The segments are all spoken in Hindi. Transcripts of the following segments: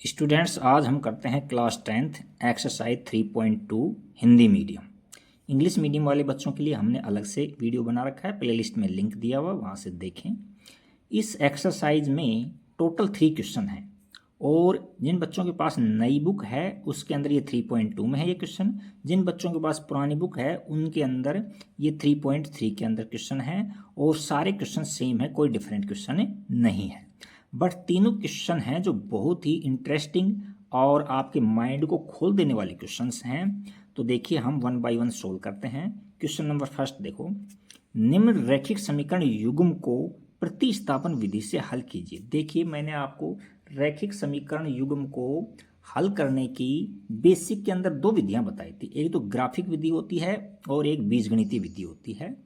स्टूडेंट्स, आज हम करते हैं class 10th exercise 3.2 Hindi medium. English medium वाले बच्चों के लिए हमने अलग से वीडियो बना रखा है, प्लेलिस्ट में लिंक दिया हुआ, वहाँ से देखें। इस एक्सरसाइज में टोटल 3 क्वेश्चन हैं और जिन बच्चों के पास नई बुक है उसके अंदर ये 3.2 में है ये क्वेश्चन। जिन बच्चों के पास पुरानी बुक है उनके अंदर ये 3.3 के अंदर क्वेश्चन है और सारे क्वेश्चन सेम है, कोई डिफरेंट क्वेश्चन नहीं है। बट तीनों क्वेश्चन हैं जो बहुत ही इंटरेस्टिंग और आपके माइंड को खोल देने वाले क्वेश्चंस हैं। तो देखिए हम वन बाय वन सोल्व करते हैं। क्वेश्चन नंबर फर्स्ट देखो, निम्न रैखिक समीकरण युग्म को प्रतिस्थापन विधि से हल कीजिए। देखिए मैंने आपको रैखिक समीकरण युग्म को हल करने की बेसिक के अंदर 2 विधियां बताई थी। एक तो ग्राफिक विधि होती है और एक बीजगणितीय विधि होती है।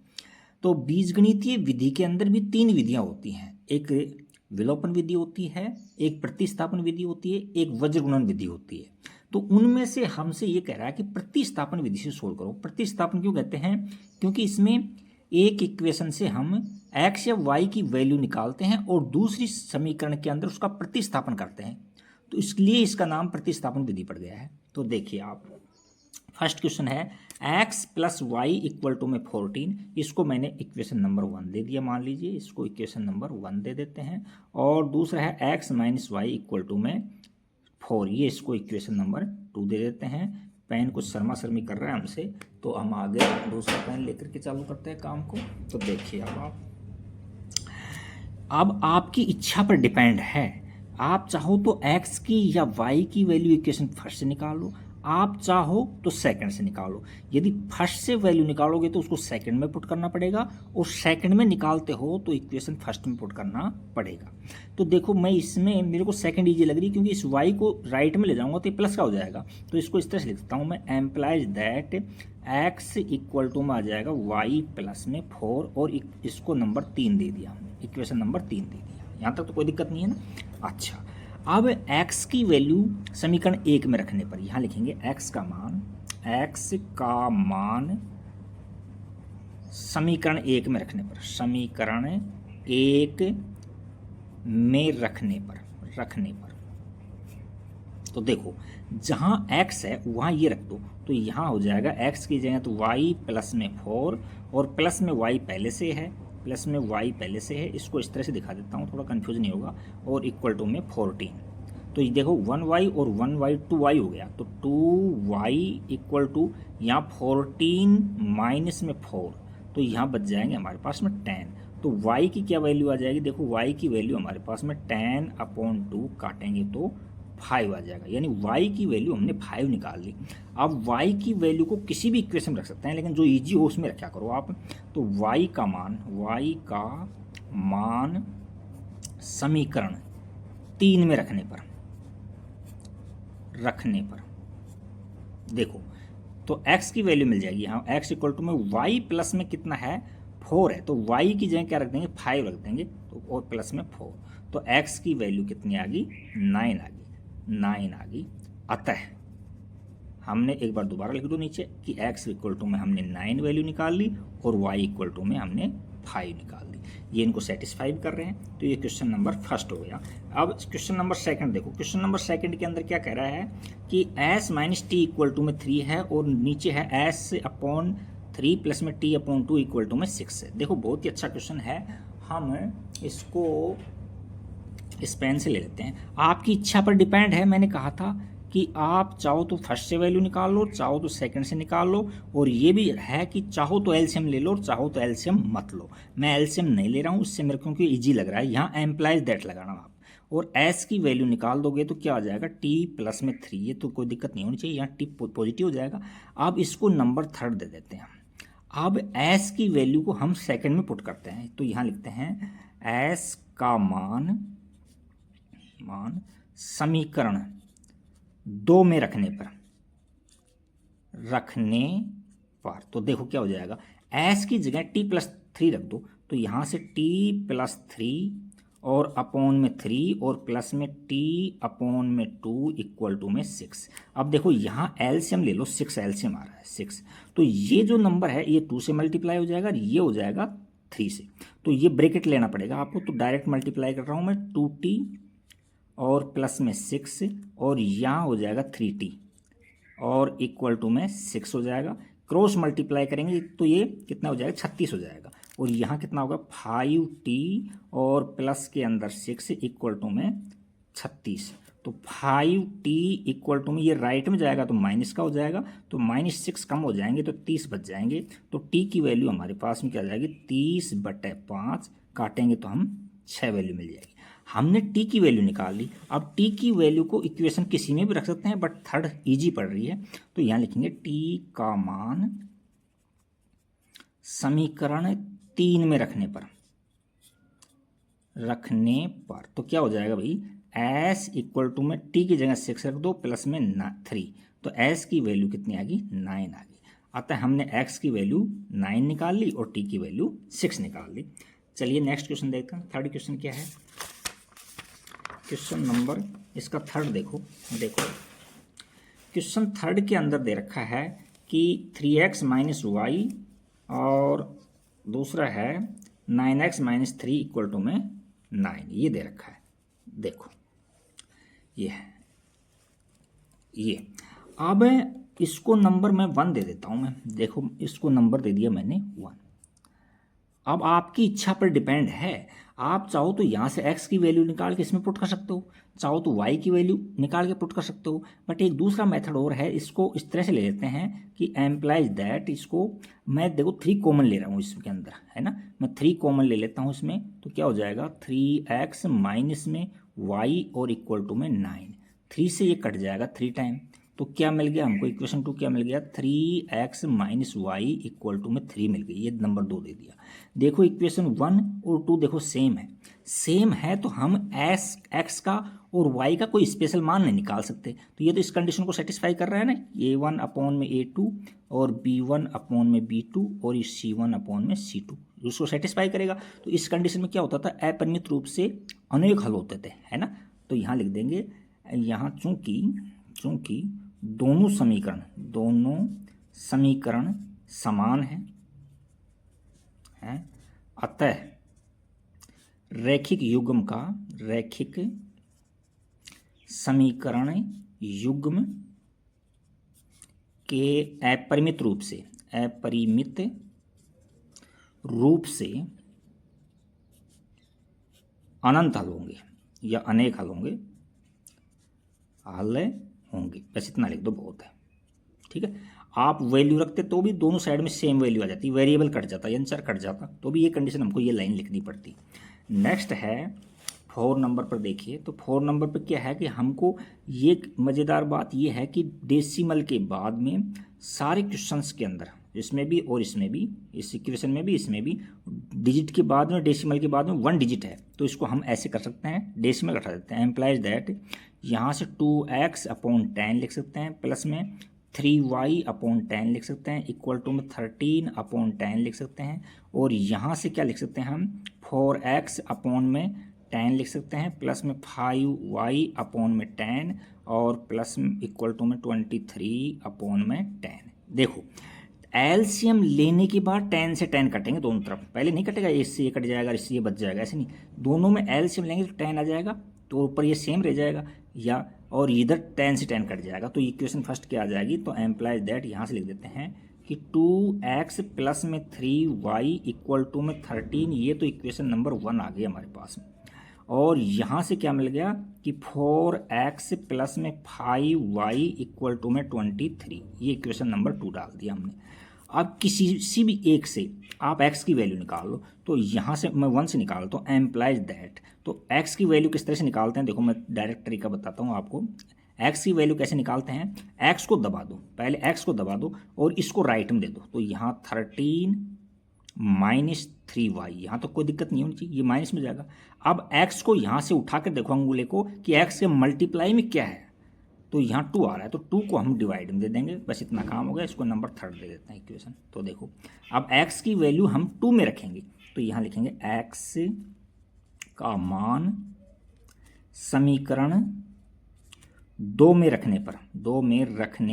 तो बीजगणितीय विधि के अंदर भी 3 विधियां होती हैं, एक विलोपन विधि होती है, एक प्रतिस्थापन विधि होती है, एक वज्रगुणन विधि होती है। तो उनमें से हमसे ये कह रहा है कि प्रतिस्थापन विधि से सोल्व करो। प्रतिस्थापन क्यों कहते हैं? क्योंकि इसमें एक इक्वेशन से हम x या y की वैल्यू निकालते हैं और दूसरी समीकरण के अंदर उसका प्रतिस्थापन करते हैं, तो इसलिए इसका नाम प्रतिस्थापन विधि पड़ गया है। तो देखिए आप, फर्स्ट क्वेश्चन है x plus Y equal to में 14। इसको मैंने इक्वेशन नंबर 1 दे दिया, मान लीजिए इसको इक्वेशन नंबर 1 दे देते हैं। और दूसरा है x minus Y equal to में 4, ये इसको इक्वेशन नंबर 2 दे देते हैं। पेन कुछ शर्मा शर्मी कर रहा है हमसे, तो हम आगे दूसरा पेन लेकर के चालू करते हैं काम को। तो देखिए अब आपकी इच्छा पर डिपेंड है। आप चाहो तो x की या y की वैल्यू इक्वेशन फर्स्ट से निकालो, आप चाहो तो सेकंड से निकालो। यदि फर्स्ट से वैल्यू निकालोगे तो उसको सेकंड में पुट करना पड़ेगा और सेकंड में निकालते हो तो इक्वेशन फर्स्ट में पुट करना पड़ेगा। तो देखो मैं इसमें मेरे को सेकंड ईजी लग रही है, क्योंकि इस y को राइट में ले जाऊंगा तो ये प्लस का हो जाएगा। तो इसको इस तरह से लिखता हूँ मैं, implies that x equal to में आ जाएगा y प्लस में 4 और इसको नंबर 3 दे दिया, इक्वेशन नंबर 3 दे दिया। यहाँ तक तो कोई दिक्कत नहीं है ना। अच्छा, अब x की वैल्यू समीकरण 1 में रखने पर यहाँ लिखेंगे x का मान समीकरण 1 में रखने पर, समीकरण 1 में रखने पर तो देखो जहाँ x है वहाँ ये रख दो, तो यहाँ हो जाएगा x की जगह तो y प्लस में 4 और प्लस में y पहले से है, इसको इस तरह से दिखा देता हूँ, थोड़ा कंफ्यूज नहीं होगा। और इक्वल टू में 14, तो ये देखो 1y और 1y 2y हो गया, तो 2y इक्वल टू यहाँ 14 माइनस में 4, तो यहाँ बच जाएंगे हमारे पास में 10। तो y की क्या वैल्यू आ जाएगी? देखो y की वैल्यू हमारे पास में 10/2 काटेंगे तो 5 आ जाएगा, यानी y की वैल्यू हमने 5 निकाल ली। अब y की वैल्यू को किसी भी इक्वेशन में रख सकते हैं, लेकिन जो इजी हो उसमें रखा करो आप। तो y का मान समीकरण 3 में रखने पर देखो तो x की वैल्यू मिल जाएगी। यहाँ x इक्वल टू में y प्लस में कितना है? 4 है, तो y की जगह क्या रख देंगे? 5 रख देंगे, तो और प्लस में 4, तो x की वैल्यू कितनी आ गई? 9 आ गई। अतः हमने एक बार दोबारा लिख दो नीचे कि x इक्वल टू में हमने 9 वैल्यू निकाल ली और y इक्वल टू में हमने 5 निकाल दी। ये इनको सेटिस्फाई कर रहे हैं, तो ये क्वेश्चन नंबर फर्स्ट हो गया। अब क्वेश्चन नंबर सेकंड देखो। क्वेश्चन नंबर सेकंड के अंदर क्या कह रहा है कि s minus T equal to में 3 है और नीचे है s/3 प्लस में t/2 इक्वल टू में 6 है। देखो बहुत ही अच्छा क्वेश्चन है, हम इसको इस पेन से ले लेते हैं। आपकी इच्छा पर डिपेंड है, मैंने कहा था कि आप चाहो तो फर्स्ट से वैल्यू निकाल लो, चाहो तो सेकंड से निकाल लो, और ये भी है कि चाहो तो एलसीएम ले लो, चाहो तो एलसीएम मत लो। मैं एलसीएम नहीं ले रहा हूँ, इससे मेरे को इजी लग रहा है। यहाँ एम्प्लाइज दैट लगाना आप, और एस की वैल्यू निकाल दोगे तो क्या आ जाएगा? टी प्लस में 3, ये तो कोई दिक्कत नहीं होनी चाहिए, यहाँ टी पॉजिटिव हो जाएगा। अब इसको नंबर 3 दे देते हैं। अब एस की वैल्यू को हम सेकेंड में पुट करते हैं, तो यहाँ लिखते हैं एस का मान समीकरण 2 में रखने पर तो देखो क्या हो जाएगा? s की जगह t प्लस 3 रख दो, तो यहाँ से t प्लस 3 और अपॉन में 3 और प्लस में t/2 इक्वल टू में 6। अब देखो यहाँ एलसीएम ले लो, 6 एलसीएम आ रहा है 6, तो ये जो नंबर है ये 2 से मल्टीप्लाई हो जाएगा, ये हो जाएगा 3 से, तो ये ब्रैकेट लेना पड़ेगा आपको। तो डायरेक्ट मल्टीप्लाई कर रहा हूँ मैं, 2t और प्लस में 6 और यहाँ हो जाएगा 3t और इक्वल टू में 6 हो जाएगा। क्रॉस मल्टीप्लाई करेंगे तो ये कितना हो जाएगा 36 हो जाएगा। और यहाँ कितना होगा 5t और प्लस के अंदर 6 इक्वल टू में 36। तो 5t इक्वल टू में ये राइट में जाएगा तो माइनस का हो जाएगा, तो -6 कम हो जाएंगे तो 30 बच जाएंगे। तो t की वैल्यू हमारे पास में क्या आ जाएगी 30/5, काटेंगे तो हम 6 वैल्यू मिल जाएगी। हमने t की वैल्यू निकाल ली। अब t की वैल्यू को इक्वेशन किसी में भी रख सकते हैं, बट थर्ड इजी पड़ रही है तो यहाँ लिखेंगे t का मान समीकरण 3 में रखने पर तो क्या हो जाएगा भाई s इक्वल टू में t की जगह 6 रख दो प्लस में 3, तो s की वैल्यू कितनी आ गई 9 आ गई। अतः हमने x की वैल्यू 9 निकाल ली और t की वैल्यू 6 निकाल ली। चलिए नेक्स्ट क्वेश्चन देखते हैं। थर्ड क्वेश्चन क्या है, क्वेश्चन नंबर इसका थर्ड देखो क्वेश्चन थर्ड के अंदर दे रखा है कि 3x - y और दूसरा है 9x - 3 इक्वल टू में 9, ये दे रखा है। देखो ये अब इसको नंबर मैं 1 दे देता हूँ मैं। देखो इसको नंबर दे दिया मैंने 1। अब आपकी इच्छा पर डिपेंड है, आप चाहो तो यहाँ से x की वैल्यू निकाल के इसमें पुट कर सकते हो, चाहो तो y की वैल्यू निकाल के पुट कर सकते हो। बट एक दूसरा मेथड और है, इसको इस तरह से ले लेते हैं कि एम्प्लाइज दैट, इसको मैं देखो 3 कॉमन ले रहा हूँ इसके अंदर, है ना, मैं 3 कॉमन ले लेता हूँ इसमें। तो क्या हो जाएगा 3x माइनस में y और इक्वल टू में 9, 3 से ये कट जाएगा 3 टाइम। तो क्या मिल गया हमको, इक्वेशन 2 क्या मिल गया 3x - y इक्वल टू में 3 मिल गई। ये नंबर 2 दे दिया। देखो इक्वेशन 1 और 2 देखो सेम है तो हम x का और y का कोई स्पेशल मान नहीं निकाल सकते। तो ये तो इस कंडीशन को सेटिस्फाई कर रहा है ना, a1/a2 और b1/b2 और c1/c2 उसको सेटिस्फाई करेगा। तो इस कंडीशन में क्या होता था, अपरिमित रूप से अनेक हल होते थे, है ना। तो यहाँ लिख देंगे, यहाँ चूंकि दोनों समीकरण समान हैं, अतः रैखिक समीकरण युग्म के अपरिमित रूप से अनंत हल होंगे या अनेक हल होंगे बस इतना लिख दो, बहुत है। ठीक है, आप वैल्यू रखते तो भी दोनों साइड में सेम वैल्यू आ जाती, वेरिएबल कट जाता, आंसर कट जाता, तो भी ये कंडीशन हमको ये लाइन लिखनी पड़ती। नेक्स्ट है 4 नंबर पर। देखिए तो 4 नंबर पर क्या है कि हमको ये मज़ेदार बात ये है कि डेसिमल के बाद में सारे क्वेश्चंस के अंदर, इसमें भी और इसमें भी, इस इक्वेशन में भी इसमें भी, डिजिट के बाद में डेसिमल के बाद में 1 डिजिट है। तो इसको हम ऐसे कर सकते हैं, डेसिमल हटा देते हैं, एम्प्लाइज दैट यहाँ से 2x/10 लिख सकते हैं, प्लस में 3y/10 लिख सकते हैं, इक्वल टू में 13/10 लिख सकते हैं। और यहाँ से क्या लिख सकते हैं हम 4x/10 लिख सकते हैं, प्लस में 5y/10 और प्लस में इक्वल टू में 23/10। देखो एलसीएम लेने के बाद 10 से 10 कटेंगे दोनों तरफ, पहले नहीं कटेगा, इससे ये कट जाएगा, इससे ये बच जाएगा, ऐसे नहीं, दोनों में एलसीएम लेंगे तो 10 आ जाएगा, तो ऊपर ये सेम रह जाएगा, या और इधर 10 से 10 कट जाएगा। तो इक्वेशन फर्स्ट क्या आ जाएगी, तो एम्प्लाइज दैट यहाँ से लिख देते हैं कि 2x प्लस में 3y इक्वल टू में 13, ये तो इक्वेशन नंबर 1 आ गई हमारे पास में। और यहाँ से क्या मिल गया कि 4x प्लस में 5y इक्वल टू में 23, ये इक्वेशन नंबर 2 डाल दिया हमने। अब किसी भी एक से आप x की वैल्यू निकाल लो, तो यहाँ से मैं 1 से निकालता हूँ, एम्प्लाइज दैट, तो x की वैल्यू किस तरह से निकालते हैं, देखो मैं डायरेक्ट तरीका बताता हूँ आपको। x की वैल्यू कैसे निकालते हैं, x को दबा दो, पहले x को दबा दो और इसको राइट में दे दो, तो यहाँ 13 माइनस 3y, यहाँ तो कोई दिक्कत नहीं होनी चाहिए, ये माइनस में जाएगा। अब x को यहाँ से उठा कर देखो अंगूले को कि x के मल्टीप्लाई में क्या है, तो यहाँ 2 आ रहा है, तो 2 को हम डिवाइड में दे देंगे, बस इतना काम हो गया। इसको नंबर 3 दे देते हैं इक्वेशन। तो देखो अब x की वैल्यू हम 2 में रखेंगे, तो यहाँ लिखेंगे x का मान समीकरण 2 में रखने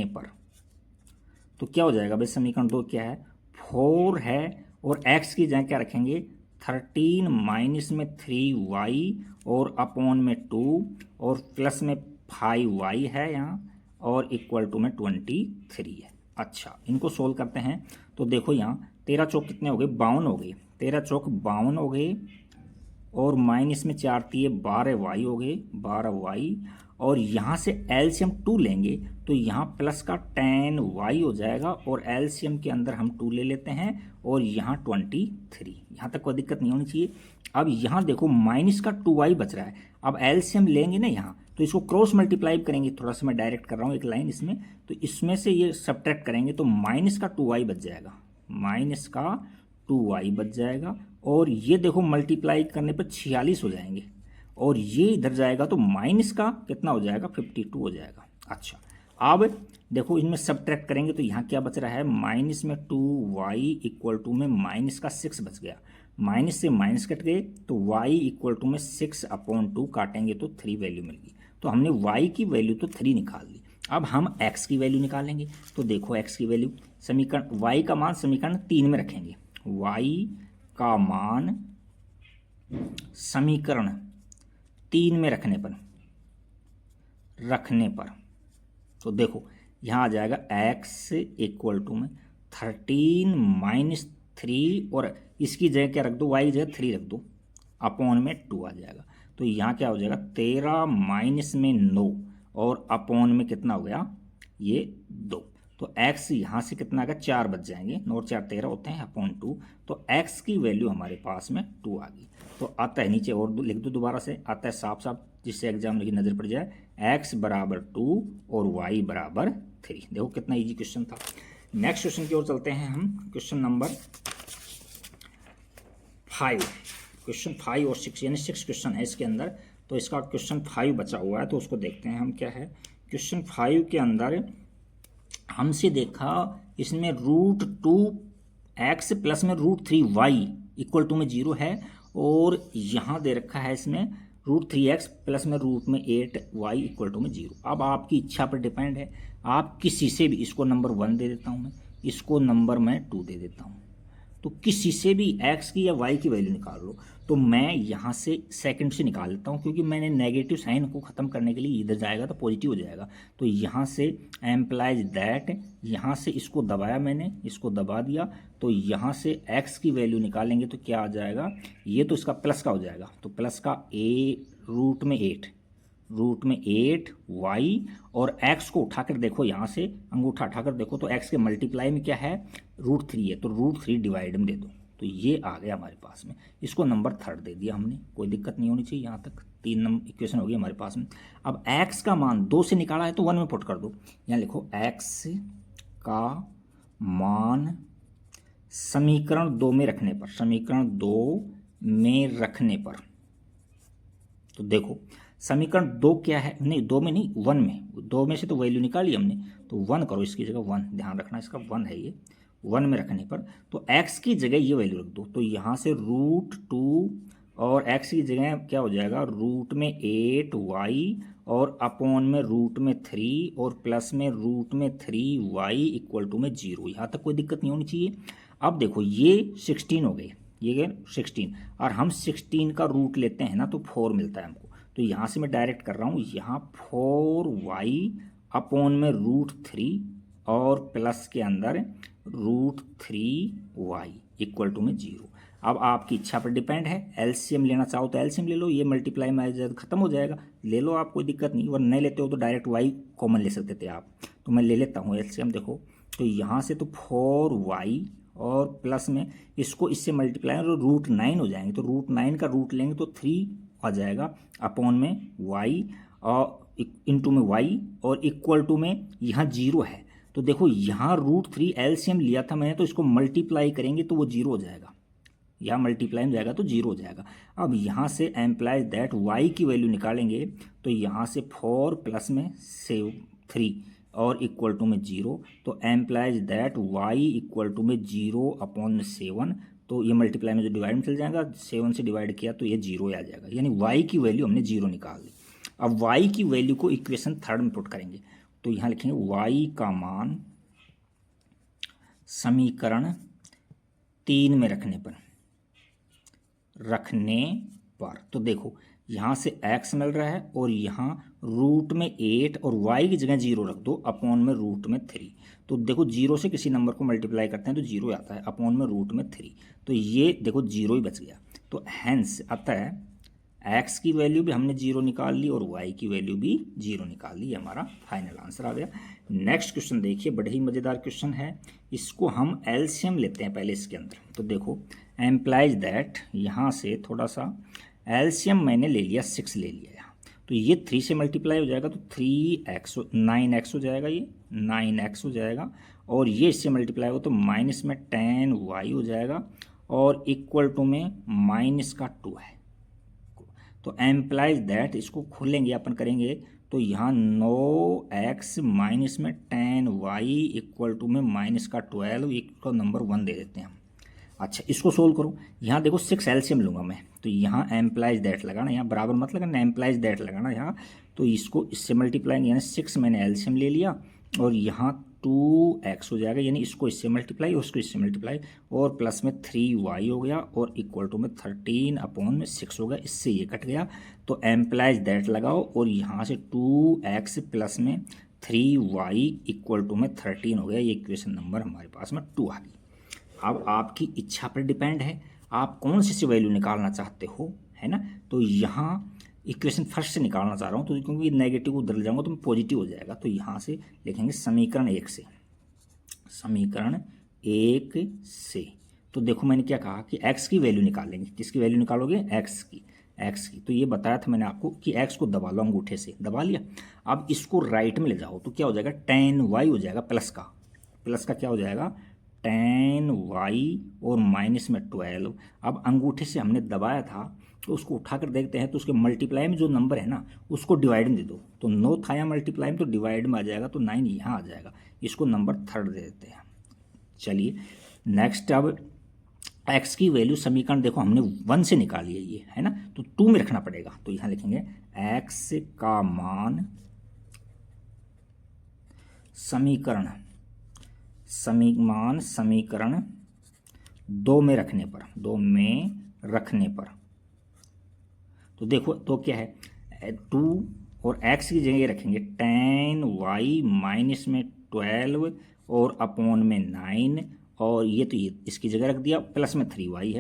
पर, तो क्या हो जाएगा भाई, समीकरण 2 क्या है 4 है और x की जगह क्या रखेंगे 13 माइनस में 3y और अपॉन में 2 और प्लस में 5y है यहाँ और इक्वल टू में 23 है। अच्छा, इनको सोल्व करते हैं तो देखो यहाँ 13 चौक कितने हो गए, 52 हो गए, 13 चौक 52 हो गए और माइनस में 4 दिए 12y हो गए, 12y और यहाँ से एलसीएम 2 लेंगे तो यहाँ प्लस का 10y हो जाएगा और एलसीएम के अंदर हम 2 ले लेते हैं और यहाँ 23, यहाँ तक कोई दिक्कत नहीं होनी चाहिए। अब यहाँ देखो माइनस का 2y बच रहा है, अब एलसीएम लेंगे ना यहाँ तो इसको क्रॉस मल्टीप्लाई करेंगे, थोड़ा सा मैं डायरेक्ट कर रहा हूँ एक लाइन इसमें, तो इसमें से ये सब्ट्रैक्ट करेंगे तो माइनस का 2y बच जाएगा, माइनस का 2y बच जाएगा और ये देखो मल्टीप्लाई करने पर 46 हो जाएंगे और ये इधर जाएगा तो माइनस का कितना हो जाएगा, 52 हो जाएगा। अच्छा, अब देखो इनमें सब्ट्रैक्ट करेंगे तो यहाँ क्या बच रहा है, माइनस में 2y इक्वल टू में माइनस का 6 बच गया, माइनस से माइनस कट गए तो y इक्वल टू में 6/2 काटेंगे तो 3 वैल्यू मिल गई। तो हमने y की वैल्यू तो 3 निकाल ली। अब हम x की वैल्यू निकालेंगे तो देखो x की वैल्यू समीकरण y का मान समीकरण 3 में रखेंगे, y का मान समीकरण 3 में रखने पर तो देखो यहाँ आ जाएगा x इक्वल टू में 13 माइनस 3 और इसकी जगह क्या रख दो, y की जगह 3 रख दो, अपॉन में 2 आ जाएगा। तो यहाँ क्या हो जाएगा 13 माइनस में 9 और अपॉन में कितना हो गया, ये 2। तो x यहाँ से कितना आ गया, 4 बच जाएंगे, 9 और 4 13 होते हैं, अपॉन 2। तो x की वैल्यू हमारे पास में 2 आ गई। तो आता है नीचे और लिख दो दोबारा से, आता है साफ साफ जिससे एग्जाम की नज़र पड़ जाए, x बराबर 2 और y बराबर 3। देखो कितना इजी क्वेश्चन था। नेक्स्ट क्वेश्चन की ओर चलते हैं हम, क्वेश्चन नंबर 5, क्वेश्चन 5 और 6 यानी 6 क्वेश्चन है इसके अंदर। तो इसका क्वेश्चन 5 बचा हुआ है तो उसको देखते हैं हम क्या है। क्वेश्चन 5 के अंदर हमसे देखा इसमें √2x प्लस में √3y इक्वल टू में 0 है और यहाँ दे रखा है इसमें √3x प्लस में रूट में 8y इक्वल टू में 0। अब आपकी इच्छा पर डिपेंड है, आप किसी से भी, इसको नंबर 1 दे देता हूँ मैं, इसको नंबर मैं 2 दे देता हूँ, तो किसी से भी x की या y की वैल्यू निकाल लो। तो मैं यहाँ से सेकंड से निकाल लेता हूँ क्योंकि मैंने नेगेटिव साइन को ख़त्म करने के लिए इधर जाएगा तो पॉजिटिव हो जाएगा। तो यहाँ से एम्प्लाइज दैट, यहाँ से इसको दबाया मैंने, इसको दबा दिया, तो यहाँ से x की वैल्यू निकालेंगे तो क्या आ जाएगा, ये तो इसका प्लस का हो जाएगा, तो प्लस का रूट में 8y और x को उठाकर देखो, यहाँ से अंगूठा उठाकर देखो तो x के मल्टीप्लाई में क्या है, √3 है, तो √3 डिवाइड में दे दो, तो ये आ गया हमारे पास में। इसको नंबर 3 दे दिया हमने, कोई दिक्कत नहीं होनी चाहिए। यहाँ तक 3 नंबर इक्वेशन हो गई हमारे पास में। अब x का मान 2 से निकाला है तो 1 में पुट कर दो। यहाँ लिखो x का मान समीकरण 2 में रखने पर, समीकरण 2 में रखने पर, तो देखो समीकरण 2 क्या है, नहीं 2 में नहीं 1 में, 2 में से तो वैल्यू निकाली हमने, तो 1 करो, इसकी जगह 1, ध्यान रखना इसका 1 है ये, 1 में रखने पर तो x की जगह ये वैल्यू रख दो, तो यहाँ से √2 और x की जगह क्या हो जाएगा, रूट में 8y और अपॉन में रूट में 3 और प्लस में रूट में 3y इक्वल टू में 0। यहाँ तक कोई दिक्कत नहीं होनी चाहिए। अब देखो ये 16 हो गए, ये 16 और हम 16 का रूट लेते हैं ना तो 4 मिलता है हमको। तो यहाँ से मैं डायरेक्ट कर रहा हूँ, यहाँ 4y अपॉन में √3 और प्लस के अंदर √3y इक्वल टू में 0। अब आपकी इच्छा पर डिपेंड है, एलसीएम लेना चाहो तो एलसीएम ले लो, ये मल्टीप्लाई में जब खत्म हो जाएगा ले लो आप, कोई दिक्कत नहीं। वरना नहीं लेते हो तो डायरेक्ट y कॉमन ले सकते थे आप, तो मैं ले लेता हूँ एलसीएम। देखो तो यहाँ से तो 4y और प्लस में इसको इससे मल्टीप्लाई और √9 हो जाएंगे, तो √9 का रूट लेंगे तो 3 आ जाएगा अपॉन में y और इंटू में y और इक्वल टू में यहाँ 0 है। तो देखो यहाँ √3 एलसीएम लिया था मैंने, तो इसको मल्टीप्लाई करेंगे तो वो 0 हो जाएगा, यहाँ मल्टीप्लाई में जाएगा तो 0 हो जाएगा। अब यहाँ से एम्प्लाइज दैट y की वैल्यू निकालेंगे तो यहाँ से 4 प्लस में 3 और इक्वल टू में 0, तो implies that y equal to में 0 अपॉन में 7, तो ये मल्टीप्लाई में जो डिवाइड में चल जाएगा, 7 से डिवाइड किया तो ये 0 आ जाएगा, यानी y की वैल्यू हमने 0 निकाल ली। अब y की वैल्यू को इक्वेशन 3 में पुट करेंगे, तो यहाँ लिखेंगे y का मान समीकरण 3 में रखने पर, रखने पर। तो देखो यहाँ से x मिल रहा है और यहाँ रूट में 8 और y की जगह 0 रख दो, अपॉन में रूट में 3। तो देखो 0 से किसी नंबर को मल्टीप्लाई करते हैं तो 0 आता है, अपॉन में रूट में 3। तो ये देखो 0 ही बच गया। तो हैंस अतः x की वैल्यू भी हमने 0 निकाल ली और y की वैल्यू भी 0 निकाल ली। ये हमारा फाइनल आंसर आ गया। नेक्स्ट क्वेश्चन देखिए, बड़ा ही मज़ेदार क्वेश्चन है। इसको हम एलसीएम लेते हैं पहले इसके अंदर। तो देखो एम्प्लाइज दैट, यहाँ से थोड़ा सा एलसीएम मैंने ले लिया, 6 ले लिया यहाँ। तो ये 3 से मल्टीप्लाई हो जाएगा तो 3x 9x हो जाएगा, ये 9x हो जाएगा। और ये इससे मल्टीप्लाई हो तो माइनस में 10y हो जाएगा और इक्वल टू में माइनस का 2 है। तो एम्प्लाइज दैट, इसको खोलेंगे अपन करेंगे तो यहाँ 9x माइनस में 10y इक्वल टू में माइनस का 12, इसको नंबर 1 दे देते हैं हम। अच्छा इसको सोल्व करो। यहाँ देखो 6 एलसीएम लूँगा मैं, तो यहाँ एम्प्लाइज दैट लगाना, यहाँ बराबर मत लगाना, एम्प्लाइज दैट लगाना यहाँ। तो इसको इससे मल्टीप्लाई, यानी 6 मैंने एलसीएम ले लिया और यहाँ 2x हो जाएगा, यानी इसको इससे मल्टीप्लाई उसको इससे मल्टीप्लाई और प्लस में 3y हो गया और इक्वल टू में 13 अपॉन में 6 हो गया। इससे ये कट गया। तो एम्प्लाइज दैट लगाओ और यहाँ से 2x प्लस में 3y इक्वल टू में 13 हो गया। ये इक्वेशन नंबर हमारे पास में 2 आ गई। अब आपकी इच्छा पर डिपेंड है आप कौन सी वैल्यू निकालना चाहते हो, है ना। तो यहाँ इक्वेशन फर्स्ट से निकालना चाह रहा हूँ, तो क्योंकि नेगेटिव उधर जाऊँगा तो पॉजिटिव हो जाएगा। तो यहाँ से लिखेंगे समीकरण 1 से, समीकरण 1 से। तो देखो मैंने क्या कहा कि x की वैल्यू निकालेंगे। किसकी वैल्यू निकालोगे? x की। तो ये बताया था मैंने आपको कि x को दबा लो, अंगूठे से दबा लिया। अब इसको राइट में ले जाओ तो क्या हो जाएगा? 10y हो जाएगा, प्लस का क्या हो जाएगा? 10y और माइनस में 12। अब अंगूठे से हमने दबाया था तो उसको उठाकर देखते हैं तो उसके मल्टीप्लाई में जो नंबर है ना उसको डिवाइड में दे दो। तो 9 था यहाँ मल्टीप्लाई में तो डिवाइड में आ जाएगा, तो 9 यहाँ आ जाएगा। इसको नंबर 3 दे देते हैं। चलिए नेक्स्ट, अब x की वैल्यू समीकरण देखो हमने 1 से निकाली है ये, है ना। तो 2 में रखना पड़ेगा। तो यहाँ लिखेंगे x का मान समीकरण 2 में रखने पर, तो देखो तो क्या है 2 और x की जगह रखेंगे 10y माइनस में 12 और अपॉन में 9 और ये तो ये इसकी जगह रख दिया, प्लस में 3y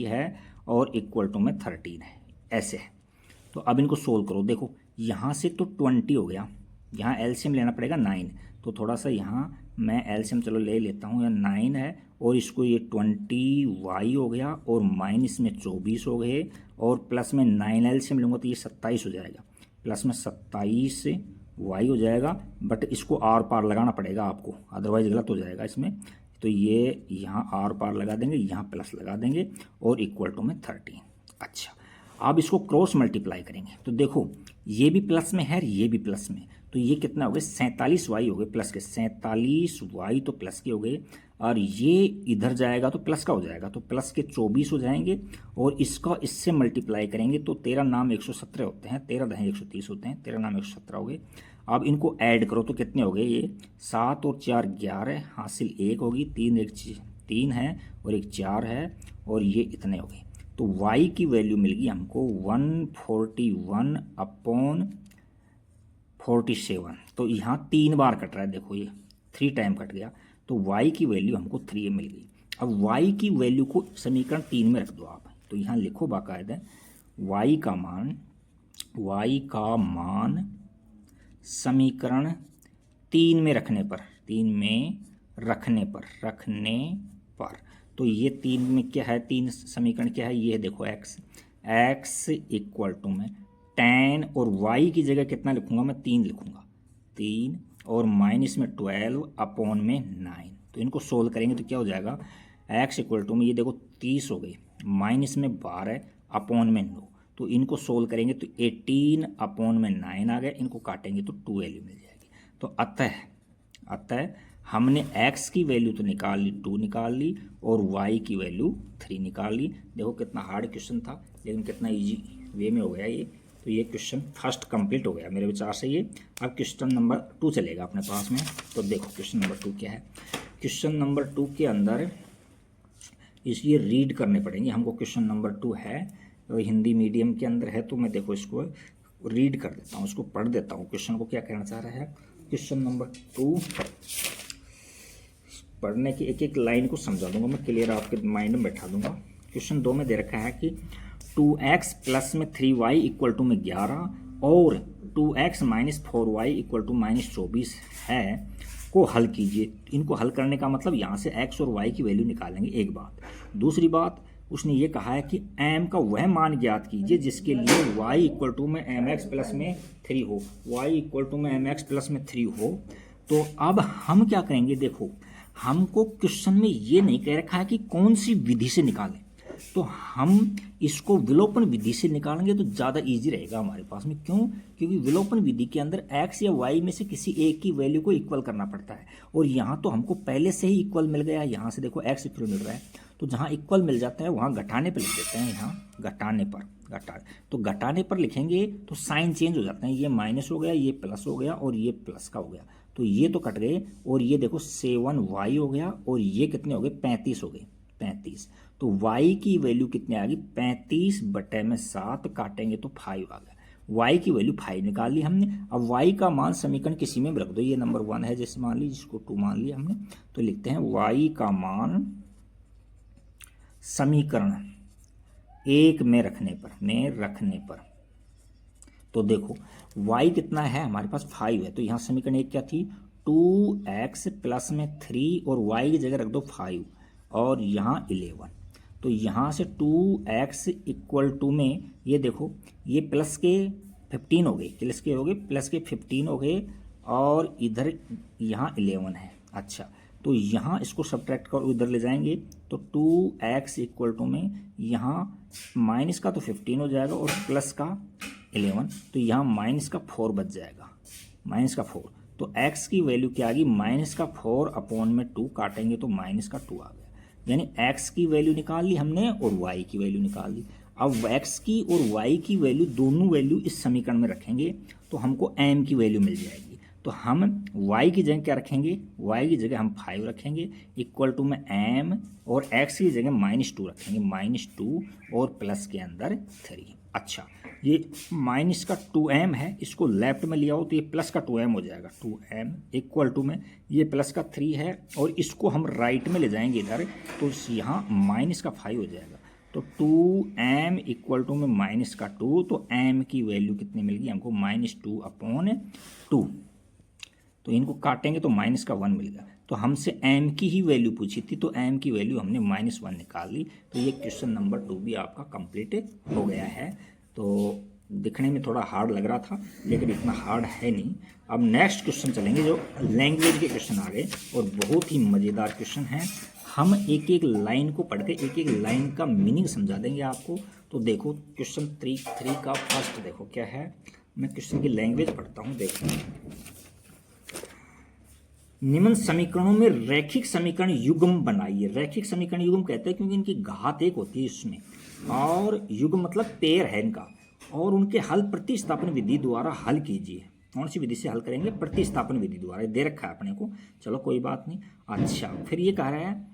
है और इक्वल टू में 13 है, ऐसे है। तो अब इनको सोल्व करो। देखो यहाँ से तो 20 हो गया, यहाँ एलसीएम लेना पड़ेगा 9। तो थोड़ा सा यहाँ मैं एलसीएम चलो ले लेता हूँ, यहाँ 9 है और इसको ये 20y हो गया और माइनस में 24 हो गए और प्लस में 9 एलसीएम लूँगा तो ये 27 हो जाएगा, प्लस में 27y हो जाएगा। बट इसको आर पार लगाना पड़ेगा आपको, अदरवाइज गलत हो जाएगा इसमें। तो ये यहाँ आर पार लगा देंगे, यहाँ प्लस लगा देंगे और इक्वल टू में 13। अच्छा अब इसको क्रॉस मल्टीप्लाई करेंगे तो देखो ये भी प्लस में है, ये भी प्लस में, तो ये कितना हो गया? 47y हो गए, प्लस के 47y तो प्लस के हो गए और ये इधर जाएगा तो प्लस का हो जाएगा, तो प्लस के 24 हो जाएंगे और इसका इससे मल्टीप्लाई करेंगे तो 13 नाम 117 होते हैं, 13 दहें 130 होते हैं, 13 नाम 117 हो गए। अब इनको ऐड करो तो कितने हो गए? ये 7 और 4 11, हासिल 1 होगी, 3 है और 1 4 है और ये इतने हो गए। तो y की वैल्यू मिल गई हमको 141 अपॉन 47। तो यहाँ 3 बार कट रहा है, देखो ये 3 टाइम कट गया, तो y की वैल्यू हमको 3 मिल गई। अब y की वैल्यू को समीकरण 3 में रख दो आप। तो यहाँ लिखो बाकायदा y का मान समीकरण 3 में रखने पर, तो ये 3 में क्या है? 3 समीकरण क्या है? ये देखो x इक्वल टू में 10 और y की जगह कितना लिखूंगा मैं? 3 लिखूंगा, 3 और माइनस में 12 अपॉन में 9। तो इनको सोल्व करेंगे तो क्या हो जाएगा? x इक्वल टू में ये देखो 30 हो गई, माइनस में 12 अपॉन में 9। तो इनको सोल्व करेंगे तो 18 अपॉन में 9 आ गए, इनको काटेंगे तो 2 वैल्यू मिल जाएगी। तो अतः हमने x की वैल्यू तो निकाल ली, 2 निकाल ली और y की वैल्यू 3 निकाल ली। देखो कितना हार्ड क्वेश्चन था लेकिन कितना इजी वे में हो गया ये। तो ये क्वेश्चन फर्स्ट कंप्लीट हो गया मेरे विचार से ये। अब क्वेश्चन नंबर 2 चलेगा अपने पास में। तो देखो क्वेश्चन नंबर 2 क्या है। क्वेश्चन नंबर 2 के अंदर इसलिए रीड करने पड़ेंगे हमको। क्वेश्चन नंबर 2 है, तो हिंदी मीडियम के अंदर है, तो मैं देखो इसको रीड कर देता हूँ, इसको पढ़ देता हूँ। क्वेश्चन को क्या कहना चाह रहा है, क्वेश्चन नंबर 2 पढ़ने की एक एक लाइन को समझा दूंगा मैं, क्लियर आपके माइंड में बैठा दूंगा। क्वेश्चन 2 में दे रखा है कि 2x प्लस में 3y इक्वल टू में 11 और 2x minus 4y equal to minus 24 है को हल कीजिए। इनको हल करने का मतलब यहाँ से x और y की वैल्यू निकालेंगे, एक बात। दूसरी बात उसने ये कहा है कि m का वह मान ज्ञात कीजिए जिसके लिए y इक्वल टू में mx प्लस में 3 हो, y इक्वल टू में mx प्लस में 3 हो। तो अब हम क्या करेंगे, देखो हमको क्वेश्चन में ये नहीं कह रखा है कि कौन सी विधि से निकालें, तो हम इसको विलोपन विधि से निकालेंगे तो ज़्यादा इजी रहेगा हमारे पास में। क्यों? क्योंकि विलोपन विधि के अंदर x या y में से किसी एक की वैल्यू को इक्वल करना पड़ता है, और यहाँ तो हमको पहले से ही इक्वल मिल गया। यहाँ से देखो x इक्वल मिल रहा है, तो जहाँ इक्वल मिल जाता है वहाँ घटाने पर लिख देते हैं। यहाँ घटाने पर तो घटाने पर लिखेंगे तो साइन चेंज हो जाते हैं, ये माइनस हो गया, ये प्लस हो गया, और ये प्लस का हो गया, तो ये तो कट गए। और ये देखो 7y हो गया, और ये कितने हो गए, 35 हो गए, 35। तो y की वैल्यू कितनी आ गई, 35 बटे में 7 काटेंगे तो 5 आ गया। y की वैल्यू 5 निकाल ली हमने। अब y का मान समीकरण किसी में भी रख दो, ये नंबर 1 है जैसे मान ली, जिसको 2 मान लिया हमने, तो लिखते हैं y का मान समीकरण 1 में रखने पर, तो देखो y कितना है हमारे पास, 5 है, तो यहाँ समीकरण 1 क्या थी, 2x प्लस में 3 और y की जगह रख दो 5 और यहाँ 11। तो यहाँ से 2x इक्वल टू में ये देखो ये प्लस के 15 हो गए, प्लस के 15 हो गए, और इधर यहाँ 11 है। अच्छा, तो यहाँ इसको सब्ट्रैक्ट कर इधर ले जाएंगे, तो 2x इक्वल टू में यहाँ माइनस का तो 15 हो जाएगा और प्लस का 11, तो यहाँ माइनस का 4 बच जाएगा, माइनस का 4। तो x की वैल्यू क्या आ गई, माइनस का 4 अपॉन में 2 काटेंगे तो माइनस का 2 आ गया। यानी x की वैल्यू निकाल ली हमने और y की वैल्यू निकाल ली। अब x की और y की वैल्यू, दोनों वैल्यू इस समीकरण में रखेंगे तो हमको m की वैल्यू मिल जाएगी। तो हम y की जगह क्या रखेंगे, y की जगह हम 5 रखेंगे इक्वल टू में m, और x की जगह -2 रखेंगे, -2 और प्लस के अंदर 3। अच्छा, ये माइनस का 2m है, इसको लेफ्ट में लिया हो तो ये प्लस का 2m हो जाएगा, 2m इक्वल टू में ये प्लस का 3 है, और इसको हम राइट में ले जाएंगे इधर, तो यहाँ माइनस का 5 हो जाएगा। तो 2m इक्वल टू में माइनस का 2, तो m की वैल्यू कितनी मिल गई हमको, -2 अपॉन 2। तो इनको काटेंगे तो माइनस का 1 मिल गया। तो हमसे m की ही वैल्यू पूछी थी, तो m की वैल्यू हमने -1 निकाल ली। तो ये क्वेश्चन नंबर 2 भी आपका कंप्लीट हो गया है। तो दिखने में थोड़ा हार्ड लग रहा था, लेकिन इतना हार्ड है नहीं। अब नेक्स्ट क्वेश्चन चलेंगे, जो लैंग्वेज के क्वेश्चन आ गए, और बहुत ही मज़ेदार क्वेश्चन हैं। हम एक एक लाइन को पढ़ के एक एक लाइन का मीनिंग समझा देंगे आपको। तो देखो क्वेश्चन 3 का फर्स्ट देखो क्या है, मैं क्वेश्चन की लैंग्वेज पढ़ता हूँ। देखो, निम्न समीकरणों में रैखिक समीकरण युग्म बनाइए। रैखिक समीकरण युग्म कहते हैं क्योंकि इनकी घात 1 होती है इसमें, और युग्म मतलब पेयर है इनका, और उनके हल प्रतिस्थापन विधि द्वारा हल कीजिए। कौन सी विधि से हल करेंगे, प्रतिस्थापन विधि द्वारा, दे रखा है अपने को, चलो कोई बात नहीं। अच्छा, फिर ये कह रहा है,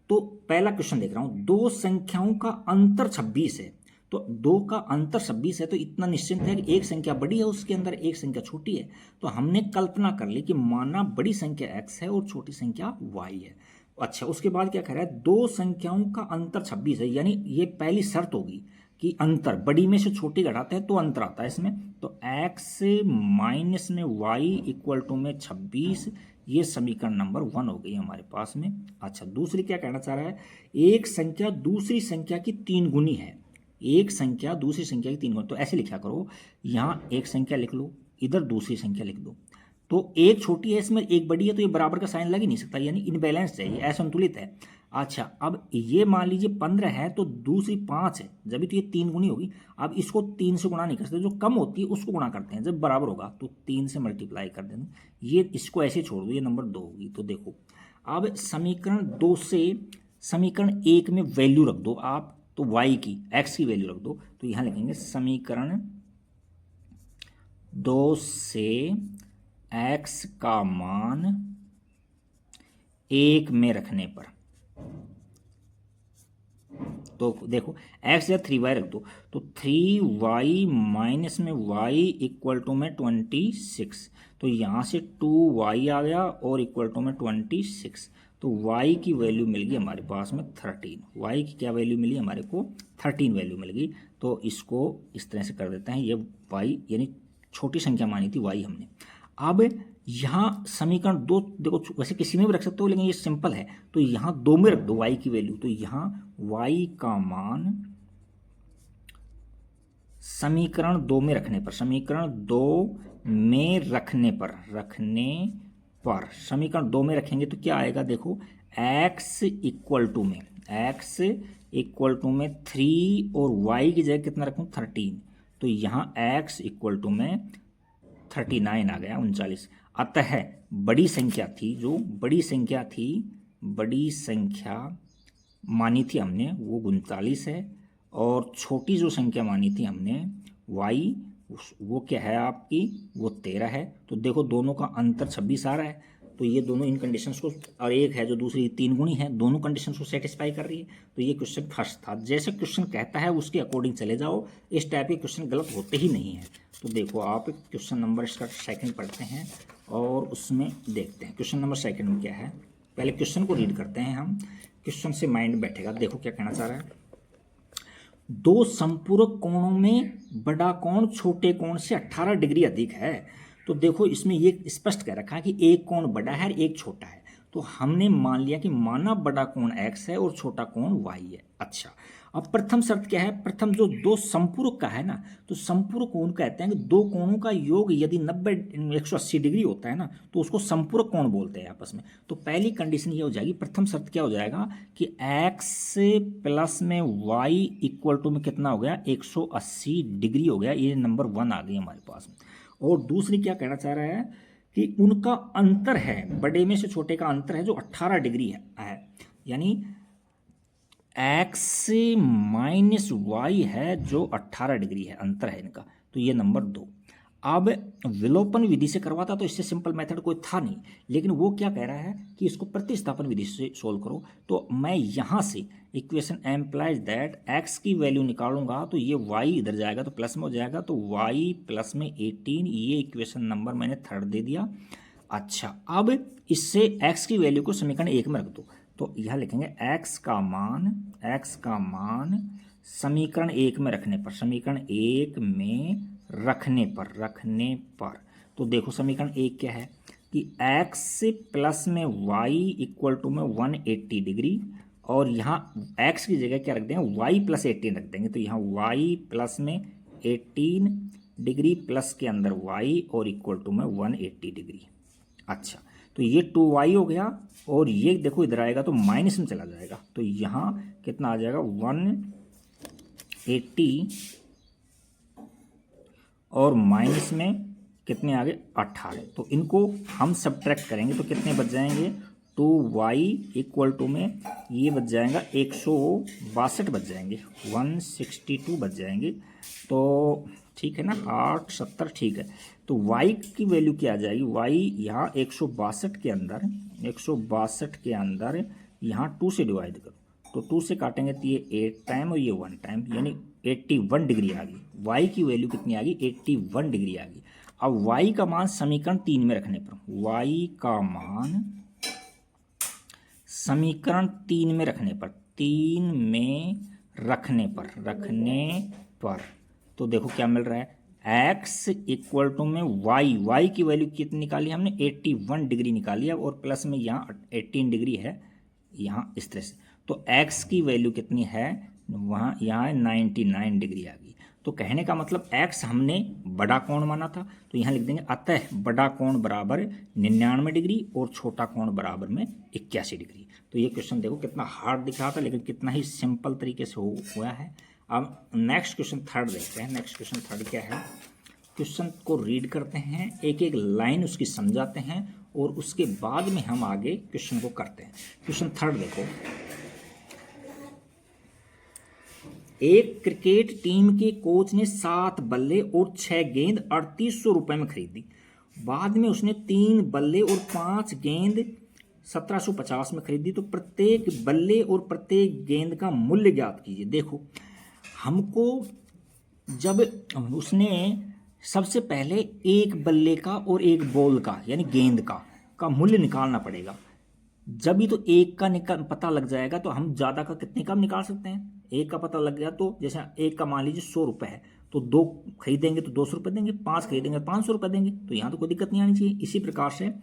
तो पहला क्वेश्चन देख रहा हूँ, 2 संख्याओं का अंतर 26 है। तो 2 का अंतर 26 है, तो इतना निश्चिंत है कि एक संख्या बड़ी है, उसके अंदर एक संख्या छोटी है। तो हमने कल्पना कर ली कि माना बड़ी संख्या x है और छोटी संख्या y है। अच्छा, उसके बाद क्या कह रहा है, 2 संख्याओं का अंतर 26 है, यानी ये पहली शर्त होगी कि अंतर, बड़ी में से छोटी घटाते हैं तो अंतर आता है इसमें। तो x माइनस में y इक्वल टू में 26, ये समीकरण नंबर 1 हो गई हमारे पास में। अच्छा, दूसरी क्या कहना चाह रहा है, एक संख्या दूसरी संख्या की 3 गुनी है। एक संख्या दूसरी संख्या की 3 गुनी, तो ऐसे लिखा करो, यहाँ एक संख्या लिख लो, इधर दूसरी संख्या लिख दो। तो एक छोटी है इसमें, एक बड़ी है, तो ये बराबर का साइन लग ही नहीं सकता, यानी इनबैलेंस है, ये असंतुलित है। अच्छा, अब ये मान लीजिए 15 है, तो दूसरी 5 है, जब तो ये 3 गुनी होगी। अब इसको 3 से गुणा नहीं कर सकते, जो कम होती है उसको गुणा करते हैं, जब बराबर होगा तो 3 से मल्टीप्लाई कर देना। ये इसको ऐसे छोड़ दो, ये नंबर 2 होगी। तो देखो, अब समीकरण 2 से समीकरण 1 में वैल्यू रख दो आप, तो y की, x की वैल्यू रख दो। तो यहां लिखेंगे समीकरण 2 से x का मान 1 में रखने पर, तो देखो x या 3y रख दो, तो 3y माइनस में y इक्वल टू में 26, तो यहाँ से 2y आ गया और इक्वल टू में 26, तो y की वैल्यू मिल गई हमारे पास में 13। y की क्या वैल्यू मिली हमारे को? 13 वैल्यू मिल गई। तो इसको इस तरह से कर देते हैं, ये y यानी छोटी संख्या मानी थी y हमने। अब यहाँ समीकरण 2 देखो, वैसे किसी में भी रख सकते हो लेकिन ये सिंपल है, तो यहाँ 2 में रख दो y की वैल्यू, तो यहाँ y का मान समीकरण 2 में रखने पर, समीकरण 2 में रखने पर समीकरण 2 में रखेंगे तो क्या आएगा? देखो x इक्वल टू में 3 और y की जगह कितना रखूँ? 13, तो यहाँ x इक्वल टू में 39 आ गया, 39। अतः बड़ी संख्या थी, जो बड़ी संख्या मानी थी हमने वो 39 है, और छोटी जो संख्या मानी थी हमने y वो क्या है आपकी? वो 13 है। तो देखो दोनों का अंतर 26 आ रहा है, तो ये दोनों इन कंडीशंस को, और एक है जो दूसरी 3 गुणी है, दोनों कंडीशंस को सेटिस्फाई कर रही है। तो ये क्वेश्चन फर्स्ट था। जैसे क्वेश्चन कहता है उसके अकॉर्डिंग चले जाओ, इस टाइप के क्वेश्चन गलत होते ही नहीं है। तो देखो आप क्वेश्चन नंबर इसका सेकंड पढ़ते हैं और उसमें देखते हैं क्वेश्चन नंबर सेकंड में क्या है। पहले क्वेश्चन को रीड करते हैं हम, क्वेश्चन से माइंड बैठेगा। देखो क्या कहना चाह रहा है, दो संपूरक कोणों में बड़ा कोण छोटे कोण से 18 डिग्री अधिक है। तो देखो इसमें ये स्पष्ट कह रखा है कि एक कोण बड़ा है और एक छोटा है। तो हमने मान लिया कि माना बड़ा कोण x है और छोटा कोण y है। अच्छा, अब प्रथम शर्त क्या है? प्रथम जो दो संपूरक का है ना, तो संपूरक कोण कहते हैं कि दो कोणों का योग यदि 180 डिग्री होता है ना, तो उसको संपूरक कोण बोलते हैं आपस में। तो पहली कंडीशन ये हो जाएगी, प्रथम शर्त क्या हो जाएगा कि x प्लस में y इक्वल टू में कितना हो गया? 180 डिग्री हो गया। ये नंबर 1 आ गई हमारे पास में। और दूसरी क्या कहना चाह रहा है कि उनका अंतर है, बड़े में से छोटे का अंतर है जो 18 डिग्री है, यानी x माइनस वाई है जो 18 डिग्री है, अंतर है इनका। तो ये नंबर 2। अब विलोपन विधि से करवाता तो इससे सिंपल मेथड कोई था नहीं, लेकिन वो क्या कह रहा है कि इसको प्रतिस्थापन विधि से सोल्व करो। तो मैं यहाँ से इक्वेशन एम्प्लाइज दैट x की वैल्यू निकालूंगा तो ये y इधर जाएगा तो प्लस में हो जाएगा, तो y प्लस में 18, ये इक्वेशन नंबर मैंने 3 दे दिया। अच्छा, अब इससे x की वैल्यू को समीकरण 1 में रख दो, तो यह लिखेंगे x का मान समीकरण 1 में रखने पर, समीकरण 1 में रखने पर तो देखो समीकरण 1 क्या है कि x प्लस में y इक्वल टू में 180 डिग्री, और यहाँ x की जगह क्या रख देंगे? y प्लस 18 रख देंगे। तो यहाँ y प्लस में 18 डिग्री प्लस के अंदर y और इक्वल टू में 180 डिग्री। अच्छा, तो ये 2y हो गया, और ये देखो इधर आएगा तो माइनस में चला जाएगा, तो यहाँ कितना आ जाएगा? 180 और माइनस में कितने आ गए? 18। तो इनको हम सब्ट्रैक्ट करेंगे तो कितने बच जाएंगे? 2y इक्वल टू में ये बच जाएगा 162 बच जाएंगे, 162 बच जाएंगे। तो ठीक है ना, 8 70 ठीक है। तो y की वैल्यू क्या आ जाएगी? y यहाँ 162 के अंदर यहाँ 2 से डिवाइड करो, तो 2 से काटेंगे तो ये 8 टाइम और ये 1 टाइम, यानी 81 डिग्री आ गई। y की वैल्यू कितनी आ गई? 81 डिग्री आ गई। अब y का मान समीकरण 3 में रखने पर, y का मान समीकरण 3 में रखने पर तो देखो क्या मिल रहा है? x इक्वल टू में y की वैल्यू कितनी निकाली हमने? 81 डिग्री निकाली है, और प्लस में यहाँ 18 डिग्री है यहाँ इस तरह से। तो x की वैल्यू कितनी है? वहाँ यहाँ 99 डिग्री आ गई। तो कहने का मतलब x हमने बड़ा कोण माना था, तो यहाँ लिख देंगे अतः बड़ा कोण बराबर 99 डिग्री और छोटा कोण बराबर में 81 डिग्री। तो ये क्वेश्चन देखो कितना हार्ड दिख रहा था, लेकिन कितना ही सिंपल तरीके से हुआ है। अब नेक्स्ट क्वेश्चन 3 देखते हैं। नेक्स्ट क्वेश्चन 3 क्या है? क्वेश्चन को रीड करते हैं, एक एक लाइन उसकी समझाते हैं, और उसके बाद में हम आगे क्वेश्चन को करते हैं। क्वेश्चन 3 देखो, एक क्रिकेट टीम के कोच ने 7 बल्ले और 6 गेंद 3800 रुपए में खरीदी। बाद में उसने 3 बल्ले और 5 गेंद 1750 में खरीदी, तो प्रत्येक बल्ले और प्रत्येक गेंद का मूल्य ज्ञात कीजिए। देखो हमको जब उसने सबसे पहले एक बल्ले का और एक बॉल का यानी गेंद का मूल्य निकालना पड़ेगा। जब भी तो एक का पता लग जाएगा तो हम ज़्यादा का कितने का निकाल सकते हैं। एक का पता लग गया तो जैसे एक का मान लीजिए 100 रुपये है, तो 2 खरीदेंगे तो 200 रुपये देंगे, 5 खरीदेंगे 500 रुपये देंगे, तो यहाँ तो कोई दिक्कत नहीं आनी चाहिए। इसी प्रकार से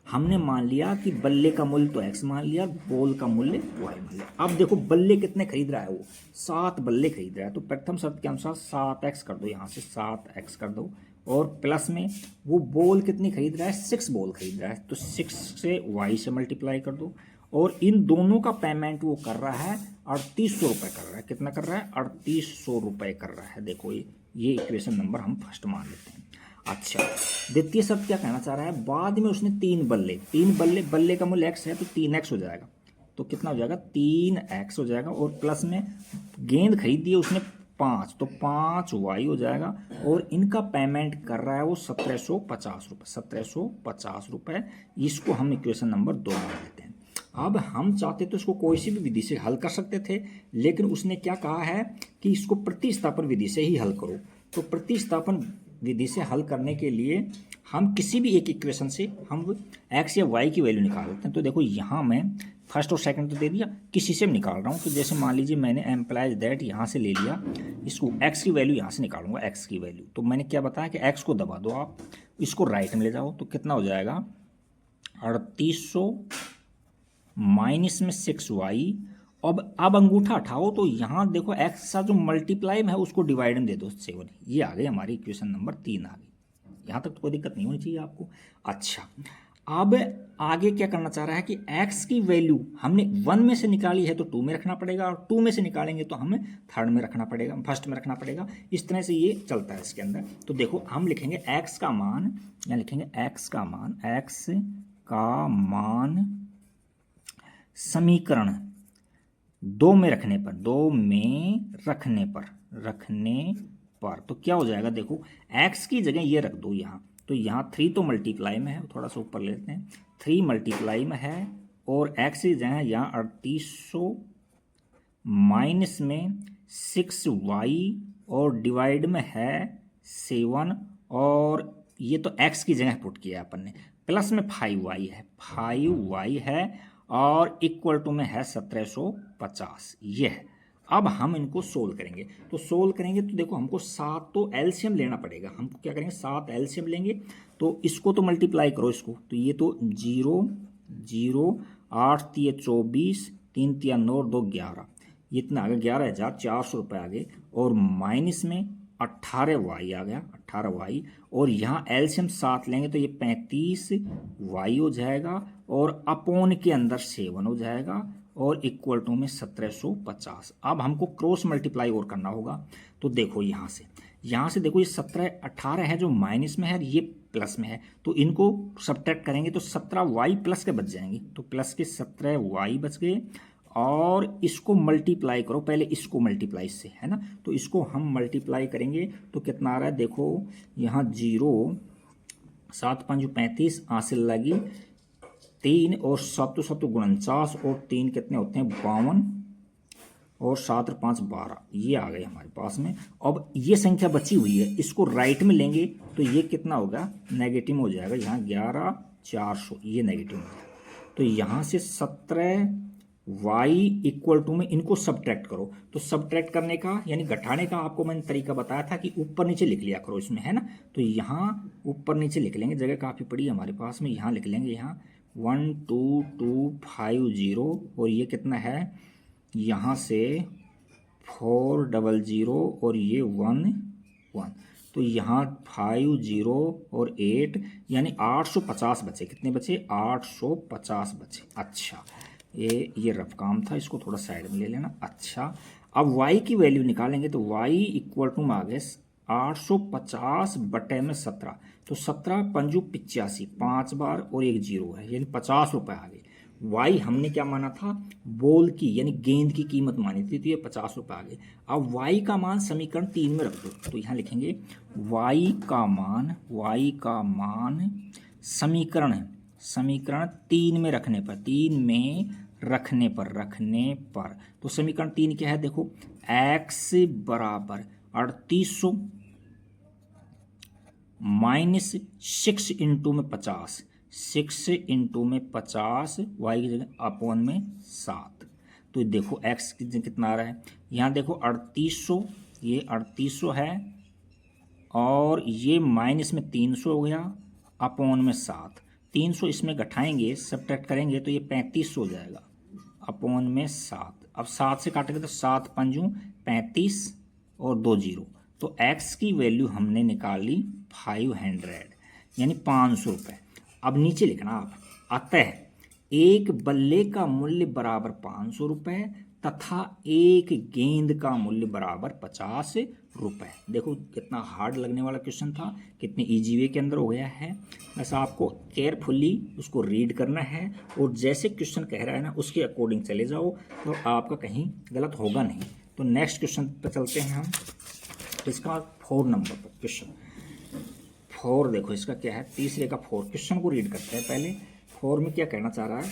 हमने मान लिया कि बल्ले का मूल्य तो x मान लिया, बॉल का मूल्य y मान लिया। अब देखो बल्ले कितने खरीद रहा है, वो 7 बल्ले खरीद रहा है, तो प्रथम शर्त के अनुसार 7x कर दो, यहाँ से 7x कर दो, और प्लस में वो बॉल कितनी खरीद रहा है, 6 बॉल खरीद रहा है, तो 6 से y से मल्टीप्लाई कर दो, और इन दोनों का पेमेंट वो कर रहा है 3800 रुपये कर रहा है। कितना कर रहा है, 3800 रुपये कर रहा है। देखो ये इक्वेशन नंबर हम फर्स्ट मान लेते हैं। अच्छा, द्वितीय शब्द क्या कहना चाह रहा है, बाद में उसने 3 बल्ले का मूल्य x है तो 3x हो जाएगा, तो कितना हो जाएगा 3x हो जाएगा, और प्लस में गेंद खरीद दी उसने 5, तो 5y हो जाएगा, और इनका पेमेंट कर रहा है वो 1750 रुपये। इसको हम इक्वेशन नंबर 2 मान लेते हैं। अब हम चाहते तो इसको कोई सी भी विधि से हल कर सकते थे, लेकिन उसने क्या कहा है कि इसको प्रतिस्थापन विधि से ही हल करो। तो प्रतिस्थापन विधि से हल करने के लिए हम किसी भी एक इक्वेशन से हम x या y की वैल्यू निकाल लेते हैं। तो देखो यहाँ मैं फर्स्ट और सेकंड तो दे दिया, किसी से भी निकाल रहा हूँ। तो जैसे मान लीजिए मैंने एम्प्लाइज दैट यहाँ से ले लिया, इसको x की वैल्यू यहाँ से निकालूंगा, x की वैल्यू। तो मैंने क्या बताया कि x को दबा दो आप, इसको राइट में ले जाओ, तो कितना हो जाएगा 3800 माइनस में 6y। अब अंगूठा उठाओ तो यहाँ देखो x का जो मल्टीप्लाई में है उसको डिवाइड में दे दो 7। ये आ गई हमारी इक्वेशन नंबर 3 आ गई। यहाँ तक तो कोई दिक्कत नहीं होनी चाहिए आपको। अच्छा, अब आगे क्या करना चाह रहा है कि x की वैल्यू हमने 1 में से निकाली है तो 2 में रखना पड़ेगा, और 2 में से निकालेंगे तो हमें थर्ड में रखना पड़ेगा, फर्स्ट में रखना पड़ेगा। इस तरह से ये चलता है इसके अंदर। तो देखो हम लिखेंगे x का मान, या लिखेंगे x का मान समीकरण 2 में रखने पर तो क्या हो जाएगा, देखो x की जगह ये रख दो यहाँ, तो यहाँ 3 तो मल्टीप्लाई में है, थोड़ा सा ऊपर लेते हैं, 3 मल्टीप्लाई में है, और x की जगह यहाँ 3800 माइनस में 6y और डिवाइड में है 7, और ये तो x की जगह पुट किया अपन ने, प्लस में 5y है, और इक्वल टू में है 1750। ये है। अब हम इनको सोल्व करेंगे, तो देखो हमको 7 तो एलसीएम लेना पड़ेगा। हमको क्या करेंगे, 7 एलसीएम लेंगे, तो इसको तो मल्टीप्लाई करो इसको, तो ये तो 0 0 8 3 24 3 3 9 2 11, ये इतना आ गया 11,400 रुपये आ गए, और माइनस में 18y आ गया, 18y, और यहाँ एलसीएम 7 लेंगे तो ये 35y हो जाएगा, और अपॉन के अंदर 7 हो जाएगा, और इक्वल टू में 1750। अब हमको क्रॉस मल्टीप्लाई और करना होगा। तो देखो यहाँ से देखो ये 18 है जो माइनस में है, ये प्लस में है, तो इनको सब्ट्रैक्ट करेंगे तो 17y प्लस के बच जाएंगे, तो प्लस के 17y बच गए, और इसको मल्टीप्लाई करो, पहले इसको मल्टीप्लाई से, है ना, तो इसको हम मल्टीप्लाई करेंगे तो कितना आ रहा है, देखो यहाँ 0 7 5 35 हासिल लगी 3, और 7 7 49, और 3 कितने होते हैं 52, और 7 और 5 12, ये आ गए हमारे पास में। अब ये संख्या बची हुई है, इसको राइट में लेंगे तो ये कितना होगा, नेगेटिव हो जाएगा, यहाँ 11,400, ये नेगेटिव हो जाएगा। तो यहाँ से 17y इक्वल टू में इनको सब्ट्रैक्ट करो, तो सब्ट्रैक्ट करने का यानी घटाने का आपको मैंने तरीका बताया था कि ऊपर नीचे लिख लिया करो इसमें, है ना। तो यहाँ ऊपर नीचे लिख लेंगे, जगह काफ़ी पड़ी है हमारे पास में, यहाँ लिख लेंगे, यहाँ 12250, और ये कितना है, यहाँ से 400, और ये 1 1, तो यहाँ 50 और 8 यानी 850 बचे। कितने बचे, 850 बचे। अच्छा, ये रफ काम था, इसको थोड़ा साइड में ले लेना। अच्छा, अब y की वैल्यू निकालेंगे तो y इक्वल टू में आ गए 850 बटे में 17, तो 17 पंजू 85, 5 बार और 1 0 है, यानी 50 रुपये आ गए। y हमने क्या माना था, बॉल की यानी गेंद की कीमत मानी थी, तो ये 50 रुपये आ गए। अब y का मान समीकरण 3 में रख दो, तो यहाँ लिखेंगे y का मान समीकरण समीकरण 3 में रखने पर, 3 में रखने पर तो समीकरण 3 क्या है? देखो x बराबर 3800 माइनस 6 इंटू में 50, 6 इंटू में 50 वाई की जगह अपॉन में 7। तो देखो x कितना आ रहा है? यहाँ देखो 3800, ये 3800 है और ये माइनस में 300 हो गया अपॉन में 7। 300 इसमें घटाएंगे, सब्ट्रैक्ट करेंगे तो ये 3500 हो जाएगा अपॉन में 7। अब 7 से काटेंगे तो 7 पंजू 35 और 2 जीरो, तो x की वैल्यू हमने निकाल ली 500 यानी 500 रुपये। अब नीचे लिखना आप, अतः एक बल्ले का मूल्य बराबर 500 रुपये तथा एक गेंद का मूल्य बराबर 50 रुपये। देखो कितना हार्ड लगने वाला क्वेश्चन था, कितने इजी वे के अंदर हो गया है। बस आपको केयरफुली उसको रीड करना है और जैसे क्वेश्चन कह रहा है ना उसके अकॉर्डिंग चले जाओ तो आपका कहीं गलत होगा नहीं। तो नेक्स्ट क्वेश्चन पर चलते हैं हम। इसका 4 नंबर पर क्वेश्चन 4 देखो इसका क्या है, तीसरे का 4 क्वेश्चन को रीड करते हैं पहले। 4 में क्या कहना चाह रहा है?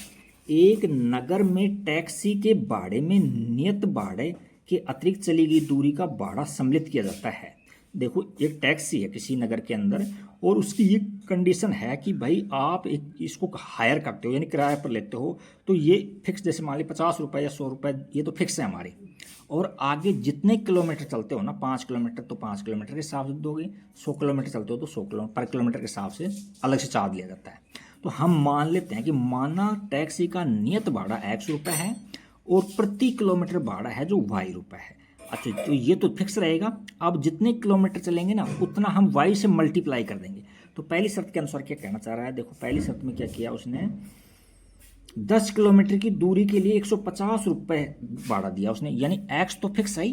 एक नगर में टैक्सी के भाड़े में नियत भाड़े के अतिरिक्त चली गई दूरी का भाड़ा सम्मिलित किया जाता है। देखो एक टैक्सी है किसी नगर के अंदर और उसकी ये कंडीशन है कि भाई आप एक इसको हायर करते हो यानी किराए पर लेते हो तो ये फिक्स, जैसे मान ली 50 रुपये या 100 रुपये, ये तो फिक्स है हमारे। और आगे जितने किलोमीटर चलते हो ना, 5 किलोमीटर तो 5 किलोमीटर के हिसाब से दोगे, 100 किलोमीटर चलते हो तो 100 किलोमीटर पर किलोमीटर के हिसाब से अलग से चार्ज लिया जाता है। तो हम मान लेते हैं कि माना टैक्सी का नियत भाड़ा x रुपये है और प्रति किलोमीटर भाड़ा है जो y रुपये है। अच्छा, तो ये तो फिक्स रहेगा। अब जितने किलोमीटर चलेंगे ना उतना हम y से मल्टीप्लाई कर देंगे। तो पहली शर्त के अनुसार क्या कहना चाह रहा है? देखो पहली शर्त में क्या किया उसने, 10 किलोमीटर की दूरी के लिए 150 रुपये भाड़ा दिया उसने, यानी x तो फिक्स है,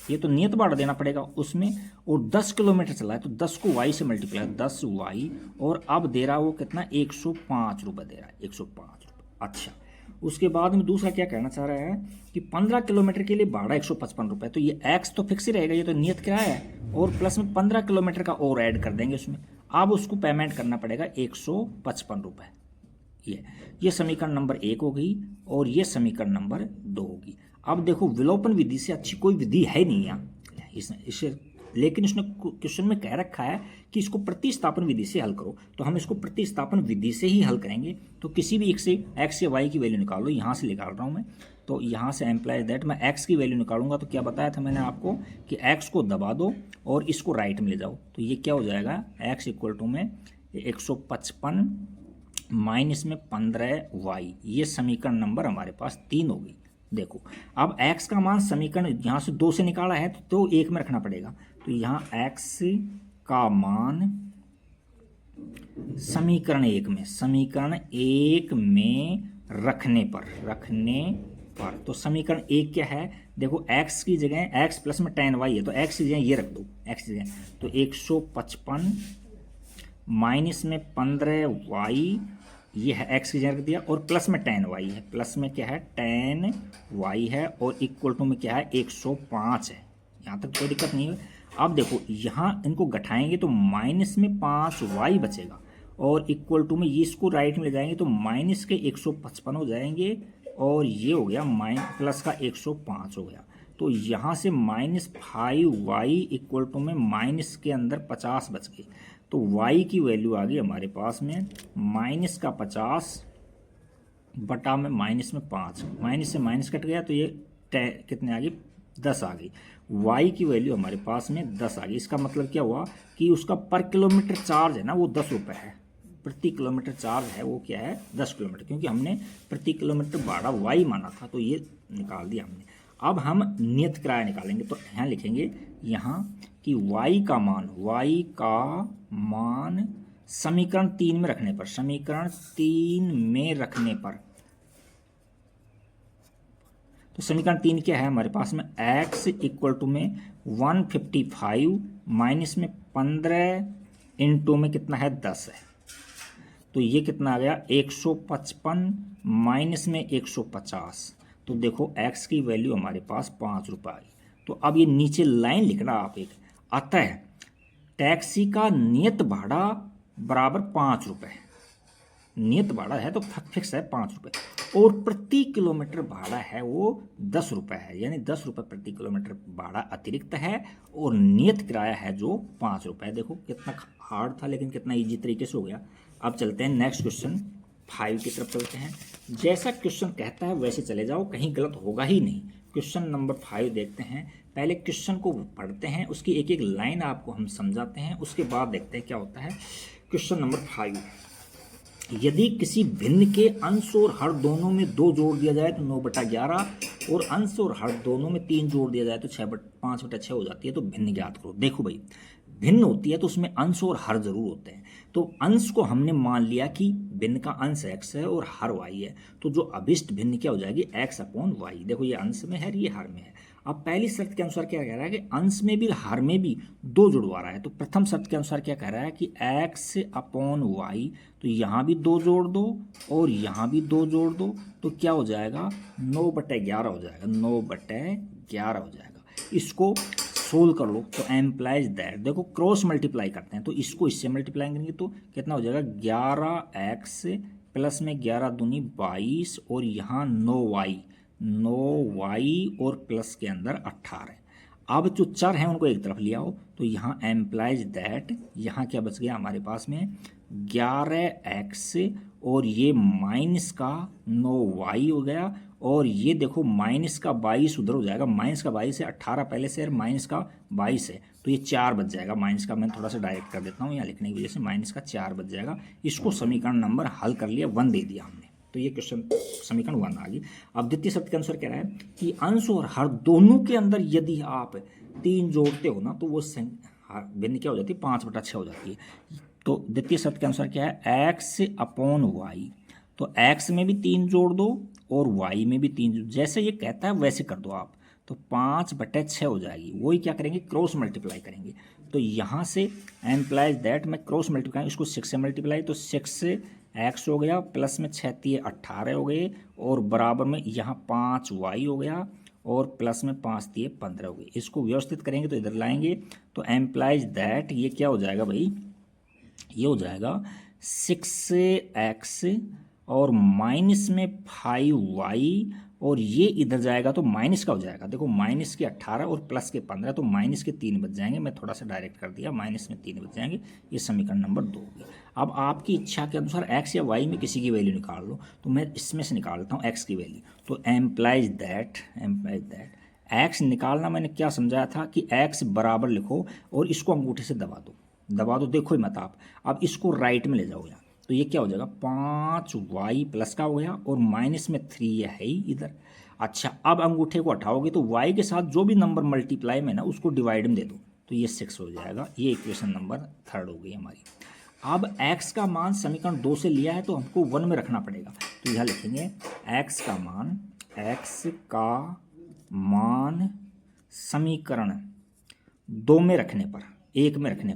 ये तो नियत भाड़ा देना पड़ेगा उसमें, और 10 किलोमीटर चला है तो 10 को y से मल्टीप्लाई, 10y, और अब दे रहा वो कितना, 105 रुपये दे रहा है, 105 रुपये। अच्छा, उसके बाद में दूसरा क्या कहना चाह रहा है कि 15 किलोमीटर के लिए भाड़ा 155 रुपये, तो ये x तो फिक्स ही रहेगा, ये तो नियत किराया है, और प्लस में 15 किलोमीटर का और ऐड कर देंगे उसमें। अब उसको पेमेंट करना पड़ेगा 155 रुपये। ये समीकरण नंबर 1 हो गई और ये समीकरण नंबर 2 होगी। अब देखो विलोपन विधि से अच्छी कोई विधि है नहीं यहाँ इसे, लेकिन इसने क्वेश्चन में कह रखा है कि इसको प्रतिस्थापन विधि से हल करो, तो हम इसको प्रतिस्थापन विधि से ही हल करेंगे। तो किसी भी एक से x या y की वैल्यू निकालो, यहाँ से निकाल रहा हूँ मैं, तो यहाँ से एम्प्लाइज दैट मैं x की वैल्यू निकालूंगा। तो क्या बताया था मैंने आपको कि x को दबा दो और इसको राइट में ले जाओ, तो ये क्या हो जाएगा, x इक्वल टू में 155 माइनस में 15y। ये समीकरण नंबर हमारे पास 3 हो गई। देखो अब x का मान समीकरण यहाँ से 2 से निकाला है तो 1 में रखना पड़ेगा, तो यहाँ x का मान समीकरण 1 में रखने पर तो समीकरण 1 क्या है, देखो x की जगह x प्लस में tan y है तो x की जगह ये रख दो, x की जगह तो 155 माइनस में 15y, ये है x की जगह रख दिया, और प्लस में tan y है, प्लस में क्या है tan y है, और इक्वल टू में क्या है 105 है। यहाँ तक कोई दिक्कत नहीं है। अब देखो यहाँ इनको घटाएंगे तो माइनस में 5y बचेगा, और इक्वल टू में ये इसको राइट में ले जाएंगे तो माइनस के 155 हो जाएंगे, और ये हो गया प्लस का 105 हो गया। तो यहाँ से -5y इक्वल टू में माइनस के अंदर 50 बच गए, तो y की वैल्यू आ गई हमारे पास में माइनस का 50 बटा में माइनस में 5, माइनस से माइनस कट गया तो ये कितने आ गई, 10 आ गई। y की वैल्यू हमारे पास में 10 आ गई। इसका मतलब क्या हुआ कि उसका पर किलोमीटर चार्ज है ना वो 10 रुपये है, प्रति किलोमीटर चार्ज है वो क्या है 10 किलोमीटर, क्योंकि हमने प्रति किलोमीटर भाड़ा y माना था तो ये निकाल दिया हमने। अब हम नियत किराया निकालेंगे, तो यहाँ लिखेंगे यहाँ कि y का मान समीकरण 3 में रखने पर, तो समीकरण 3 क्या है हमारे पास में, x इक्वल टू में 155 माइनस में 15 इंटू में कितना है 10 है, तो ये कितना आ गया 155 माइनस में 150। तो देखो x की वैल्यू हमारे पास 5 रुपये आई। तो अब ये नीचे लाइन लिखना आप एक, अतः टैक्सी का नियत भाड़ा बराबर 5 रुपये, नियत भाड़ा है तो फिक्स है 5 रुपये, और प्रति किलोमीटर भाड़ा है वो 10 रुपये है, यानी 10 रुपये प्रति किलोमीटर भाड़ा अतिरिक्त है, और नियत किराया है जो 5 रुपये। देखो कितना हार्ड था लेकिन कितना ईजी तरीके से हो गया। अब चलते हैं नेक्स्ट क्वेश्चन 5 की तरफ चलते हैं। जैसा क्वेश्चन कहता है वैसे चले जाओ, कहीं गलत होगा ही नहीं। क्वेश्चन नंबर 5 देखते हैं। पहले क्वेश्चन को पढ़ते हैं, उसकी एक एक लाइन आपको हम समझाते हैं, उसके बाद देखते हैं क्या होता है। क्वेश्चन नंबर 5, यदि किसी भिन्न के अंश और हर दोनों में 2 जोड़ दिया जाए तो 9/11, और अंश और हर दोनों में 3 जोड़ दिया जाए तो 5/6 हो जाती है। तो भिन्न ज्ञात करो। देखो भाई, भिन्न होती है तो उसमें अंश और हर जरूर होते हैं। तो अंश को हमने मान लिया कि भिन्न का अंश x है और हर y है, तो जो अभिष्ट भिन्न क्या हो जाएगी, x/y। देखो ये अंश में है, ये हर में है। अब पहली शर्त के अनुसार क्या कह रहा है कि अंश में भी हर में भी 2 जुड़वा रहा है। तो प्रथम शर्त के अनुसार क्या कह रहा है कि x/y, तो यहाँ भी 2 जोड़ दो और यहाँ भी 2 जोड़ दो, तो क्या हो जाएगा, 9/11 हो जाएगा, 9/11 हो जाएगा। इसको सोल्व कर लो तो एम्प्लाइज दैट, देखो क्रॉस मल्टीप्लाई करते हैं तो इसको इससे मल्टीप्लाई करेंगे तो कितना हो जाएगा, 11x प्लस में 11 दूनी 22, और यहाँ 9y और प्लस के अंदर 18। अब जो चर हैं उनको एक तरफ ले आओ, तो यहाँ एम्प्लाइज दैट, यहाँ क्या बच गया हमारे पास में 11x, और ये माइनस का 9y हो गया, और ये देखो माइनस का 22 उधर हो जाएगा, माइनस का 22 है, 18 पहले से, माइनस का 22 है, तो ये 4 बच जाएगा। माइनस का मैं थोड़ा सा डायरेक्ट कर देता हूँ यहाँ लिखने की वजह से, माइनस का 4 बच जाएगा। इसको समीकरण नंबर हल कर लिया, 1 दे दिया हमने, तो ये क्वेश्चन समीकरण 1 आ गई। अब द्वितीय शर्त के अनुसार कह रहा है कि अंश और हर दोनों के अंदर यदि आप 3 जोड़ते हो ना तो वो भिन्न क्या हो जाती है, 5/6 हो जाती है। तो द्वितीय शर्त के अनुसार क्या है, x/y, तो x में भी 3 जोड़ दो और y में भी 3, जैसे ये कहता है वैसे कर दो आप, तो 5/6 हो जाएगी। वही क्या करेंगे, क्रॉस मल्टीप्लाई करेंगे। तो यहाँ से एम्प्लाइज दैट में क्रॉस मल्टीप्लाई, इसको 6 से मल्टीप्लाई, तो 6 से x हो गया, प्लस में 6 × 3 = 18 हो गए, और बराबर में यहाँ 5y हो गया, और प्लस में 5 × 3 = 15 हो गई। इसको व्यवस्थित करेंगे तो इधर लाएंगे, तो एम्प्लाइज दैट ये क्या हो जाएगा भाई, ये हो जाएगा 6x और माइनस में 5y, और ये इधर जाएगा तो माइनस का हो जाएगा। देखो माइनस के 18 और प्लस के 15, तो माइनस के 3 बच जाएंगे। मैं थोड़ा सा डायरेक्ट कर दिया, माइनस में 3 बच जाएंगे। ये समीकरण नंबर 2 होगी। अब आपकी इच्छा के अनुसार x या y में किसी की वैल्यू निकाल लो, तो मैं इसमें से निकाल लेता हूँ x की वैल्यू। तो एम्प्लाइज दैट x निकालना मैंने क्या समझाया था कि x बराबर लिखो और इसको अंगूठे से दबा दो, देखो ही मत आप। अब इसको राइट में ले जाओ यहाँ, तो ये क्या हो जाएगा, 5y प्लस का हो गया, और माइनस में 3 ये है ही इधर। अच्छा, अब अंगूठे को हटाओगे तो y के साथ जो भी नंबर मल्टीप्लाई में ना उसको डिवाइड में दे दो, तो ये 6 हो जाएगा। ये इक्वेशन नंबर 3 हो गई हमारी। अब x का मान समीकरण 2 से लिया है तो हमको 1 में रखना पड़ेगा, तो यहाँ लिखेंगे x का मान समीकरण 2 में रखने पर, 1 में रखने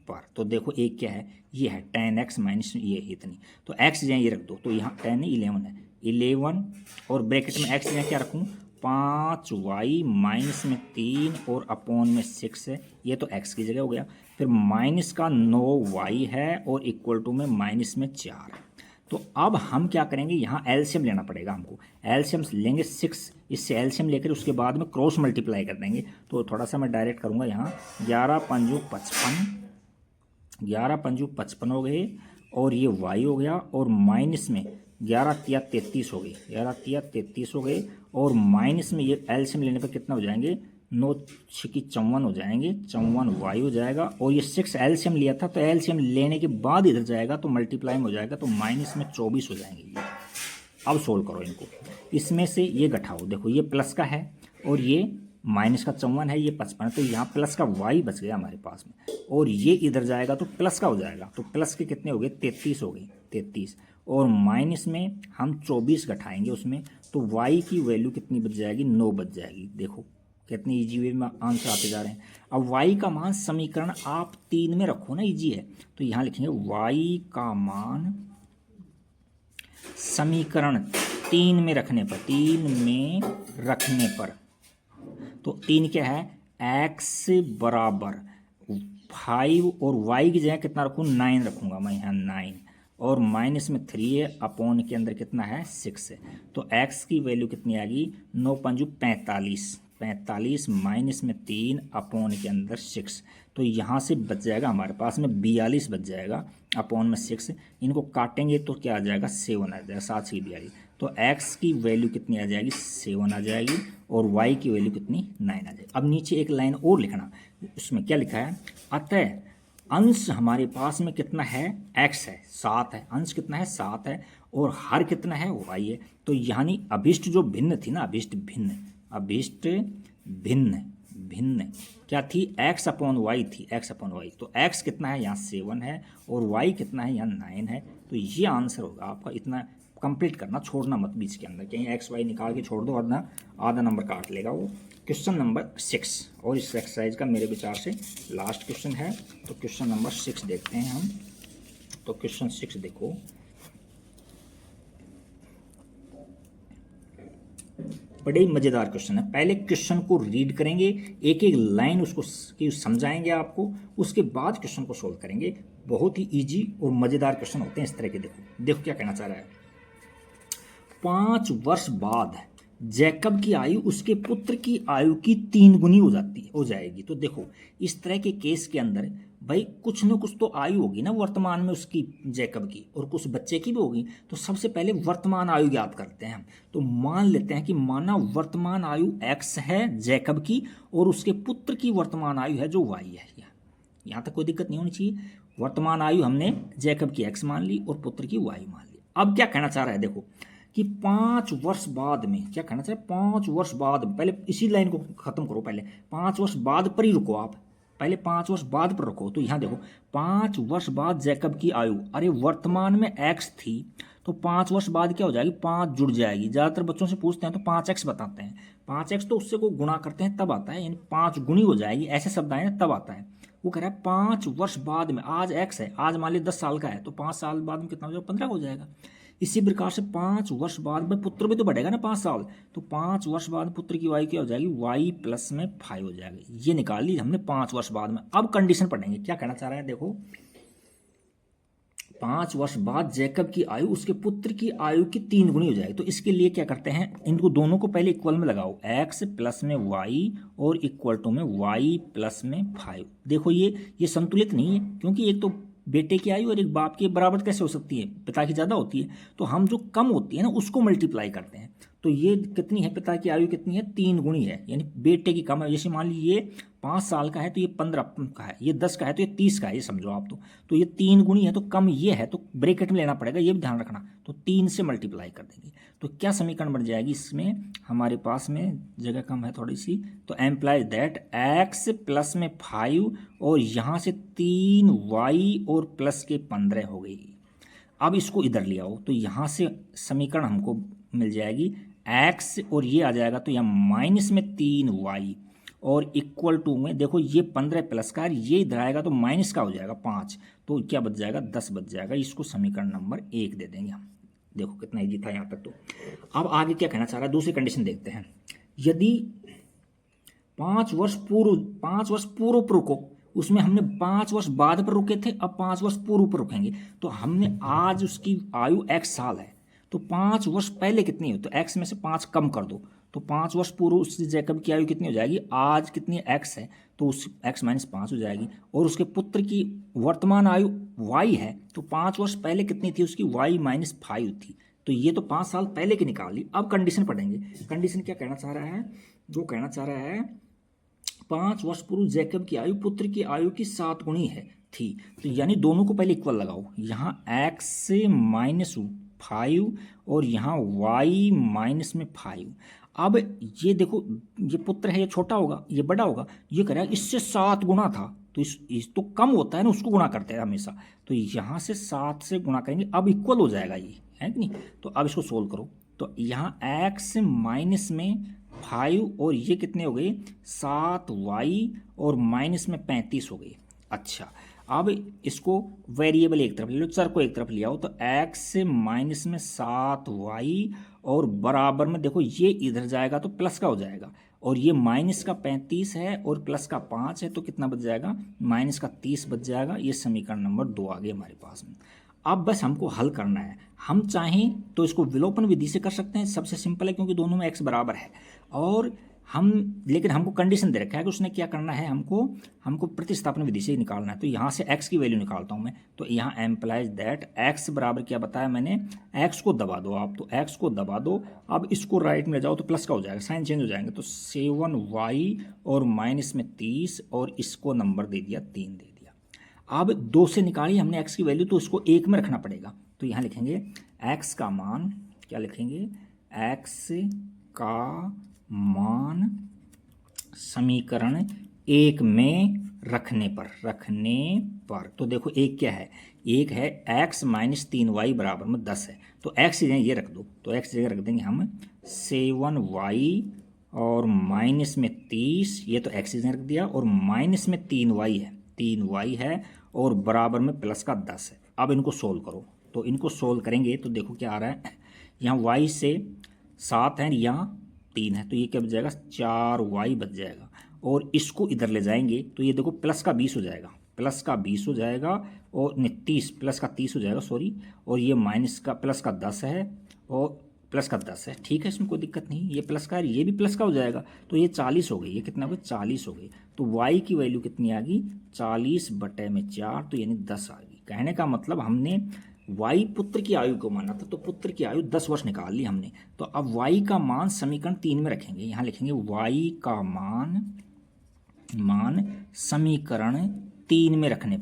पर, तो देखो एक क्या है, ये है tan x माइनस ये इतनी, तो x जहाँ ये रख दो, तो यहाँ tan 11 है, 11, और ब्रैकेट में x जहाँ क्या रखूँ, 5y माइनस में 3 और अपॉन में 6 है, ये तो x की जगह हो गया। फिर माइनस का 9y है और इक्वल टू में माइनस में 4। तो अब हम क्या करेंगे, यहाँ एलसीएम लेना पड़ेगा हमको। एलसीएम लेंगे 6, इससे एलसीएम लेकर उसके बाद में क्रॉस मल्टीप्लाई कर देंगे। तो थोड़ा सा मैं डायरेक्ट करूँगा यहाँ, 11 × 55 हो गए, और ये y हो गया, और माइनस में 11 × 3 = 33 हो गई, 11 × 3 = 33 हो गए, और माइनस में ये एलसीएम लेने पर कितना हो जाएंगे, 9 × 6 = 54 हो जाएंगे, 54y हो जाएगा। और ये 6 एलसीएम लिया था, तो एलसीएम लेने के बाद इधर जाएगा तो मल्टीप्लाई में हो जाएगा, तो माइनस में 24 हो जाएंगे ये। अब सोल्व करो इनको, इसमें से ये घटाओ, देखो ये प्लस का है और ये माइनस का 54 है, ये 55, तो यहाँ प्लस का y बच गया हमारे पास में, और ये इधर जाएगा तो प्लस का हो जाएगा, तो प्लस के कितने हो गए, 33 हो गए, 33, और माइनस में हम 24 घटाएंगे उसमें, तो y की वैल्यू कितनी बच जाएगी, 9 बच जाएगी। देखो कितनी ईजी वे में आंसर आते जा रहे हैं। अब y का मान समीकरण आप 3 में रखो ना, ईजी है, तो यहाँ लिखेंगे y का मान समीकरण 3 में रखने पर, तो 3 क्या है, x बराबर 5 और y की जगह कितना रखूँ, 9 रखूँगा मैं यहाँ 9, और माइनस में 3 है, अपॉन के अंदर कितना है 6 है। तो x की वैल्यू कितनी आएगी, 9 पंजू 45, 45 माइनस में 3 अपॉन के अंदर 6, तो यहाँ से बच जाएगा हमारे पास में 42 बच जाएगा, अपॉन में 6, इनको काटेंगे तो क्या आ जाएगा 7 आ जाएगा, 7 से 42, तो x की वैल्यू कितनी आ जाएगी 7 आ जाएगी, और y की वैल्यू कितनी 9 आ जाएगी। अब नीचे एक लाइन और लिखना, उसमें क्या लिखा है, अतः अंश हमारे पास में कितना है, x है 7 है, अंश कितना है 7 है, और हर कितना है y है। तो यानी अभिष्ट जो भिन्न थी ना, अभिष्ट भिन्न भिन्न क्या थी, x अपॉन वाई थी, x अपॉन वाई, तो x कितना है यहाँ 7 है, और y कितना है यहाँ 9 है। तो ये आंसर होगा आपका, इतना कंप्लीट करना, छोड़ना मत बीच के अंदर, कहीं x y निकाल के छोड़ दो वरना आधा नंबर काट लेगा वो। क्वेश्चन नंबर 6, और इस एक्सरसाइज का मेरे विचार से लास्ट क्वेश्चन है, तो क्वेश्चन नंबर 6 देखते हैं हम। तो क्वेश्चन 6 देखो, बड़े ही मज़ेदार क्वेश्चन है। पहले क्वेश्चन को रीड करेंगे, एक एक लाइन उसको समझाएंगे आपको, उसके बाद क्वेश्चन को सोल्व करेंगे। बहुत ही इजी और मज़ेदार क्वेश्चन होते हैं इस तरह के। देखो देखो क्या कहना चाह रहा है, 5 वर्ष बाद जैकब की आयु उसके पुत्र की आयु की 3 गुनी हो जाएगी। तो देखो इस तरह के केस के अंदर भाई कुछ न कुछ तो आयु होगी ना वर्तमान में उसकी, जैकब की, और कुछ बच्चे की भी होगी। तो सबसे पहले वर्तमान आयु याद करते हैं हम। तो मान लेते हैं कि माना वर्तमान आयु x है जैकब की, और उसके पुत्र की वर्तमान आयु है जो y है। यहाँ तक कोई दिक्कत नहीं होनी चाहिए। वर्तमान आयु हमने जैकब की x मान ली और पुत्र की y मान ली। अब क्या कहना चाह रहा है, देखो कि 5 वर्ष बाद में, क्या कहना चाह रहा है 5 वर्ष बाद, पहले इसी लाइन को खत्म करो, पहले 5 वर्ष बाद पर ही रुको आप, पहले 5 वर्ष बाद पर रखो। तो यहाँ देखो 5 वर्ष बाद जैकब की आयु, अरे वर्तमान में x थी तो 5 वर्ष बाद क्या हो जाएगी, 5 जुड़ जाएगी। ज़्यादातर बच्चों से पूछते हैं तो 5x बताते हैं, 5x तो उससे को गुणा करते हैं तब आता है, यानी 5 गुनी हो जाएगी, ऐसे शब्द आए ना तब आता है। वो कह रहा है 5 वर्ष बाद में, आज x है, आज मान ली 10 साल का है, तो 5 साल बाद में कितना हो जाएगा, 15 हो जाएगा। इसी प्रकार से 5 वर्ष बाद में पुत्र भी तो बढ़ेगा ना 5 साल, तो 5 वर्ष बाद पुत्र की वाई क्या हो जाएगी, y प्लस में 5 हो जाएगी। ये निकाल ली हमने 5 वर्ष बाद में। अब कंडीशन पढ़ेंगे, क्या कहना चाह रहा है, देखो 5 वर्ष बाद जैकब की आयु उसके पुत्र की आयु की 3 गुनी हो जाएगी। तो इसके लिए क्या करते हैं, इनको दोनों को पहले इक्वल में लगाओ, x प्लस में y और इक्वल टू में y प्लस में 5। देखो ये संतुलित नहीं है, क्योंकि एक तो बेटे की आयु और एक बाप की बराबर कैसे हो सकती है, पिता की ज़्यादा होती है। तो हम जो कम होती है ना उसको मल्टीप्लाई करते हैं। तो ये कितनी है, पिता की आयु कितनी है, 3 गुनी है, यानी बेटे की कम है। जैसे मान लीजिए ये 5 साल का है तो ये 15 का है, ये 10 का है तो ये 30 का है, ये समझो आप। तो ये 3 गुनी है तो कम ये है, तो ब्रैकेट में लेना पड़ेगा, ये भी ध्यान रखना। तो 3 से मल्टीप्लाई कर देंगे तो क्या समीकरण बन जाएगी, इसमें हमारे पास में जगह कम है थोड़ी सी, तो एम्प्लाई दैट x प्लस में 5 और यहाँ से 3y और प्लस के 15 हो गई। अब इसको इधर ले आओ, तो यहाँ से समीकरण हमको मिल जाएगी x और ये आ जाएगा, तो यहाँ माइनस में 3y और इक्वल टू में देखो ये 15 प्लस का, ये इधर आएगा तो माइनस का हो जाएगा 5, तो क्या बच जाएगा 10 बच जाएगा। इसको समीकरण नंबर 1 दे देंगे हम। देखो कितना ईजी था यहाँ तक। तो अब आगे क्या कहना चाह रहा है, दूसरी कंडीशन देखते हैं। यदि 5 वर्ष पूर्व पर रुको, उसमें हमने 5 वर्ष बाद पर रुके थे, अब 5 वर्ष पूर्व पर रुकेंगे। तो हमने आज उसकी आयु x साल है, तो 5 वर्ष पहले कितनी हो, तो x में से 5 कम कर दो, तो 5 वर्ष पूर्व उस जैकब की आयु कितनी हो जाएगी, आज कितनी x है तो उस x माइनस 5 हो जाएगी। और उसके पुत्र की वर्तमान आयु y है, तो 5 वर्ष पहले कितनी थी उसकी, y माइनस 5 थी। तो ये तो 5 साल पहले की निकाल ली। अब कंडीशन पढ़ेंगे। कंडीशन क्या कहना चाह रहा है, जो कहना चाह रहा है 5 वर्ष पूर्व जैकब की आयु पुत्र की आयु की 7 गुनी है थी। तो यानी दोनों को पहले इक्वल लगाओ, यहाँ x से माइनस 5 और यहाँ y माइनस में 5। अब ये देखो ये पुत्र है, ये छोटा होगा ये बड़ा होगा, ये कह रहा है इससे 7 गुना था, तो इस तो कम होता है ना, उसको गुणा करते हैं हमेशा। तो यहाँ से 7 से गुणा करेंगे, अब इक्वल हो जाएगा ये, है कि नहीं। तो अब इसको सोल्व करो, तो यहाँ x माइनस में 5 और ये कितने हो गए 7y और माइनस में 35 हो गए। अच्छा अब इसको वेरिएबल एक तरफ ले लो, चर को एक तरफ ले आओ, तो x माइनस में 7y और बराबर में देखो ये इधर जाएगा तो प्लस का हो जाएगा, और ये माइनस का 35 है और प्लस का 5 है, तो कितना बच जाएगा, माइनस का 30 बच जाएगा। ये समीकरण नंबर 2 आ गया हमारे पास में। अब बस हमको हल करना है। हम चाहें तो इसको विलोपन विधि से कर सकते हैं, सबसे सिंपल है क्योंकि दोनों में x बराबर है। और हम लेकिन हमको कंडीशन दे रखा है कि उसने क्या करना है, हमको प्रतिस्थापन विधि से निकालना है। तो यहाँ से x की वैल्यू निकालता हूँ मैं। तो यहाँ एम्प्लाइज दैट x बराबर क्या बताया मैंने, x को दबा दो आप, तो x को दबा दो। अब इसको राइट में ले जाओ तो प्लस का हो जाएगा, साइन चेंज हो जाएंगे। तो 7y और माइनस में 30 और इसको नंबर दे दिया 3 दे दिया। अब 2 से निकाली हमने x की वैल्यू, तो इसको 1 में रखना पड़ेगा। तो यहाँ लिखेंगे x का मान, क्या लिखेंगे, x का मान समीकरण 1 में रखने पर तो देखो 1 क्या है, 1 है x माइनस 3y बराबर में 10 है। तो x जगह ये रख दो, तो x जगह रख देंगे हम 7y और माइनस में 30, ये तो x जगह रख दिया, और माइनस में 3y है और बराबर में प्लस का 10 है। अब इनको सोल्व करो, तो इनको सोल्व करेंगे तो देखो क्या आ रहा है, यहाँ y से 7 है, यहाँ 3 है, तो ये क्या बच जाएगा, 4y बच जाएगा। और इसको इधर ले जाएंगे तो ये देखो प्लस का 20 हो जाएगा, और 30 प्लस का 30 हो जाएगा, सॉरी। और ये माइनस का प्लस का 10 है और प्लस का 10 है, ठीक है, इसमें कोई दिक्कत नहीं। ये प्लस का है, ये भी प्लस का हो जाएगा, तो ये 40 हो गई। ये कितना हो गया, 40 हो गई। तो y की वैल्यू कितनी आ गई, 40/4, तो यानी 10 आ गई। कहने का मतलब हमने y पुत्र की आयु को माना था, तो पुत्र की आयु 10 वर्ष निकाल ली हमने। तो अब y का मान समीकरण 3 में रखेंगे। यहाँ लिखेंगे y का मान समीकरण 3 में रखने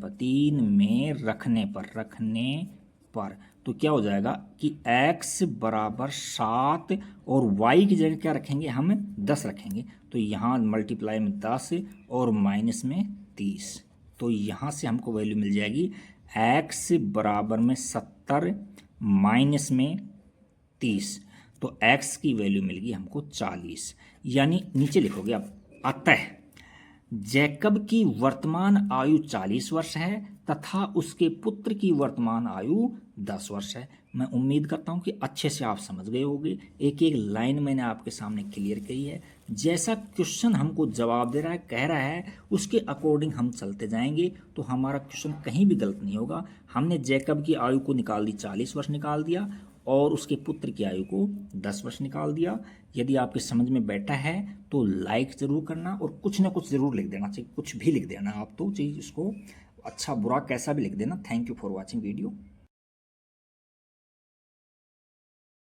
पर तो क्या हो जाएगा कि x बराबर 7 और y की जगह क्या रखेंगे, हम 10 रखेंगे। तो यहाँ मल्टीप्लाई में 10 और माइनस में 30, तो यहाँ से हमको वैल्यू मिल जाएगी x बराबर में 70 माइनस में 30, तो x की वैल्यू मिल गई हमको 40। यानी नीचे लिखोगे आप, अतः जैकब की वर्तमान आयु 40 वर्ष है तथा उसके पुत्र की वर्तमान आयु 10 वर्ष है। मैं उम्मीद करता हूँ कि अच्छे से आप समझ गए होंगे। एक एक लाइन मैंने आपके सामने क्लियर की है। जैसा क्वेश्चन हमको जवाब दे रहा है, कह रहा है, उसके अकॉर्डिंग हम चलते जाएंगे तो हमारा क्वेश्चन कहीं भी गलत नहीं होगा। हमने जैकब की आयु को निकाल दी, 40 वर्ष निकाल दिया, और उसके पुत्र की आयु को 10 वर्ष निकाल दिया। यदि आपके समझ में बैठा है तो लाइक ज़रूर करना और कुछ ना कुछ ज़रूर लिख देना चाहिए, कुछ भी लिख देना आप, तो चाहिए इसको अच्छा बुरा कैसा भी लिख देना। Thank you for watching video.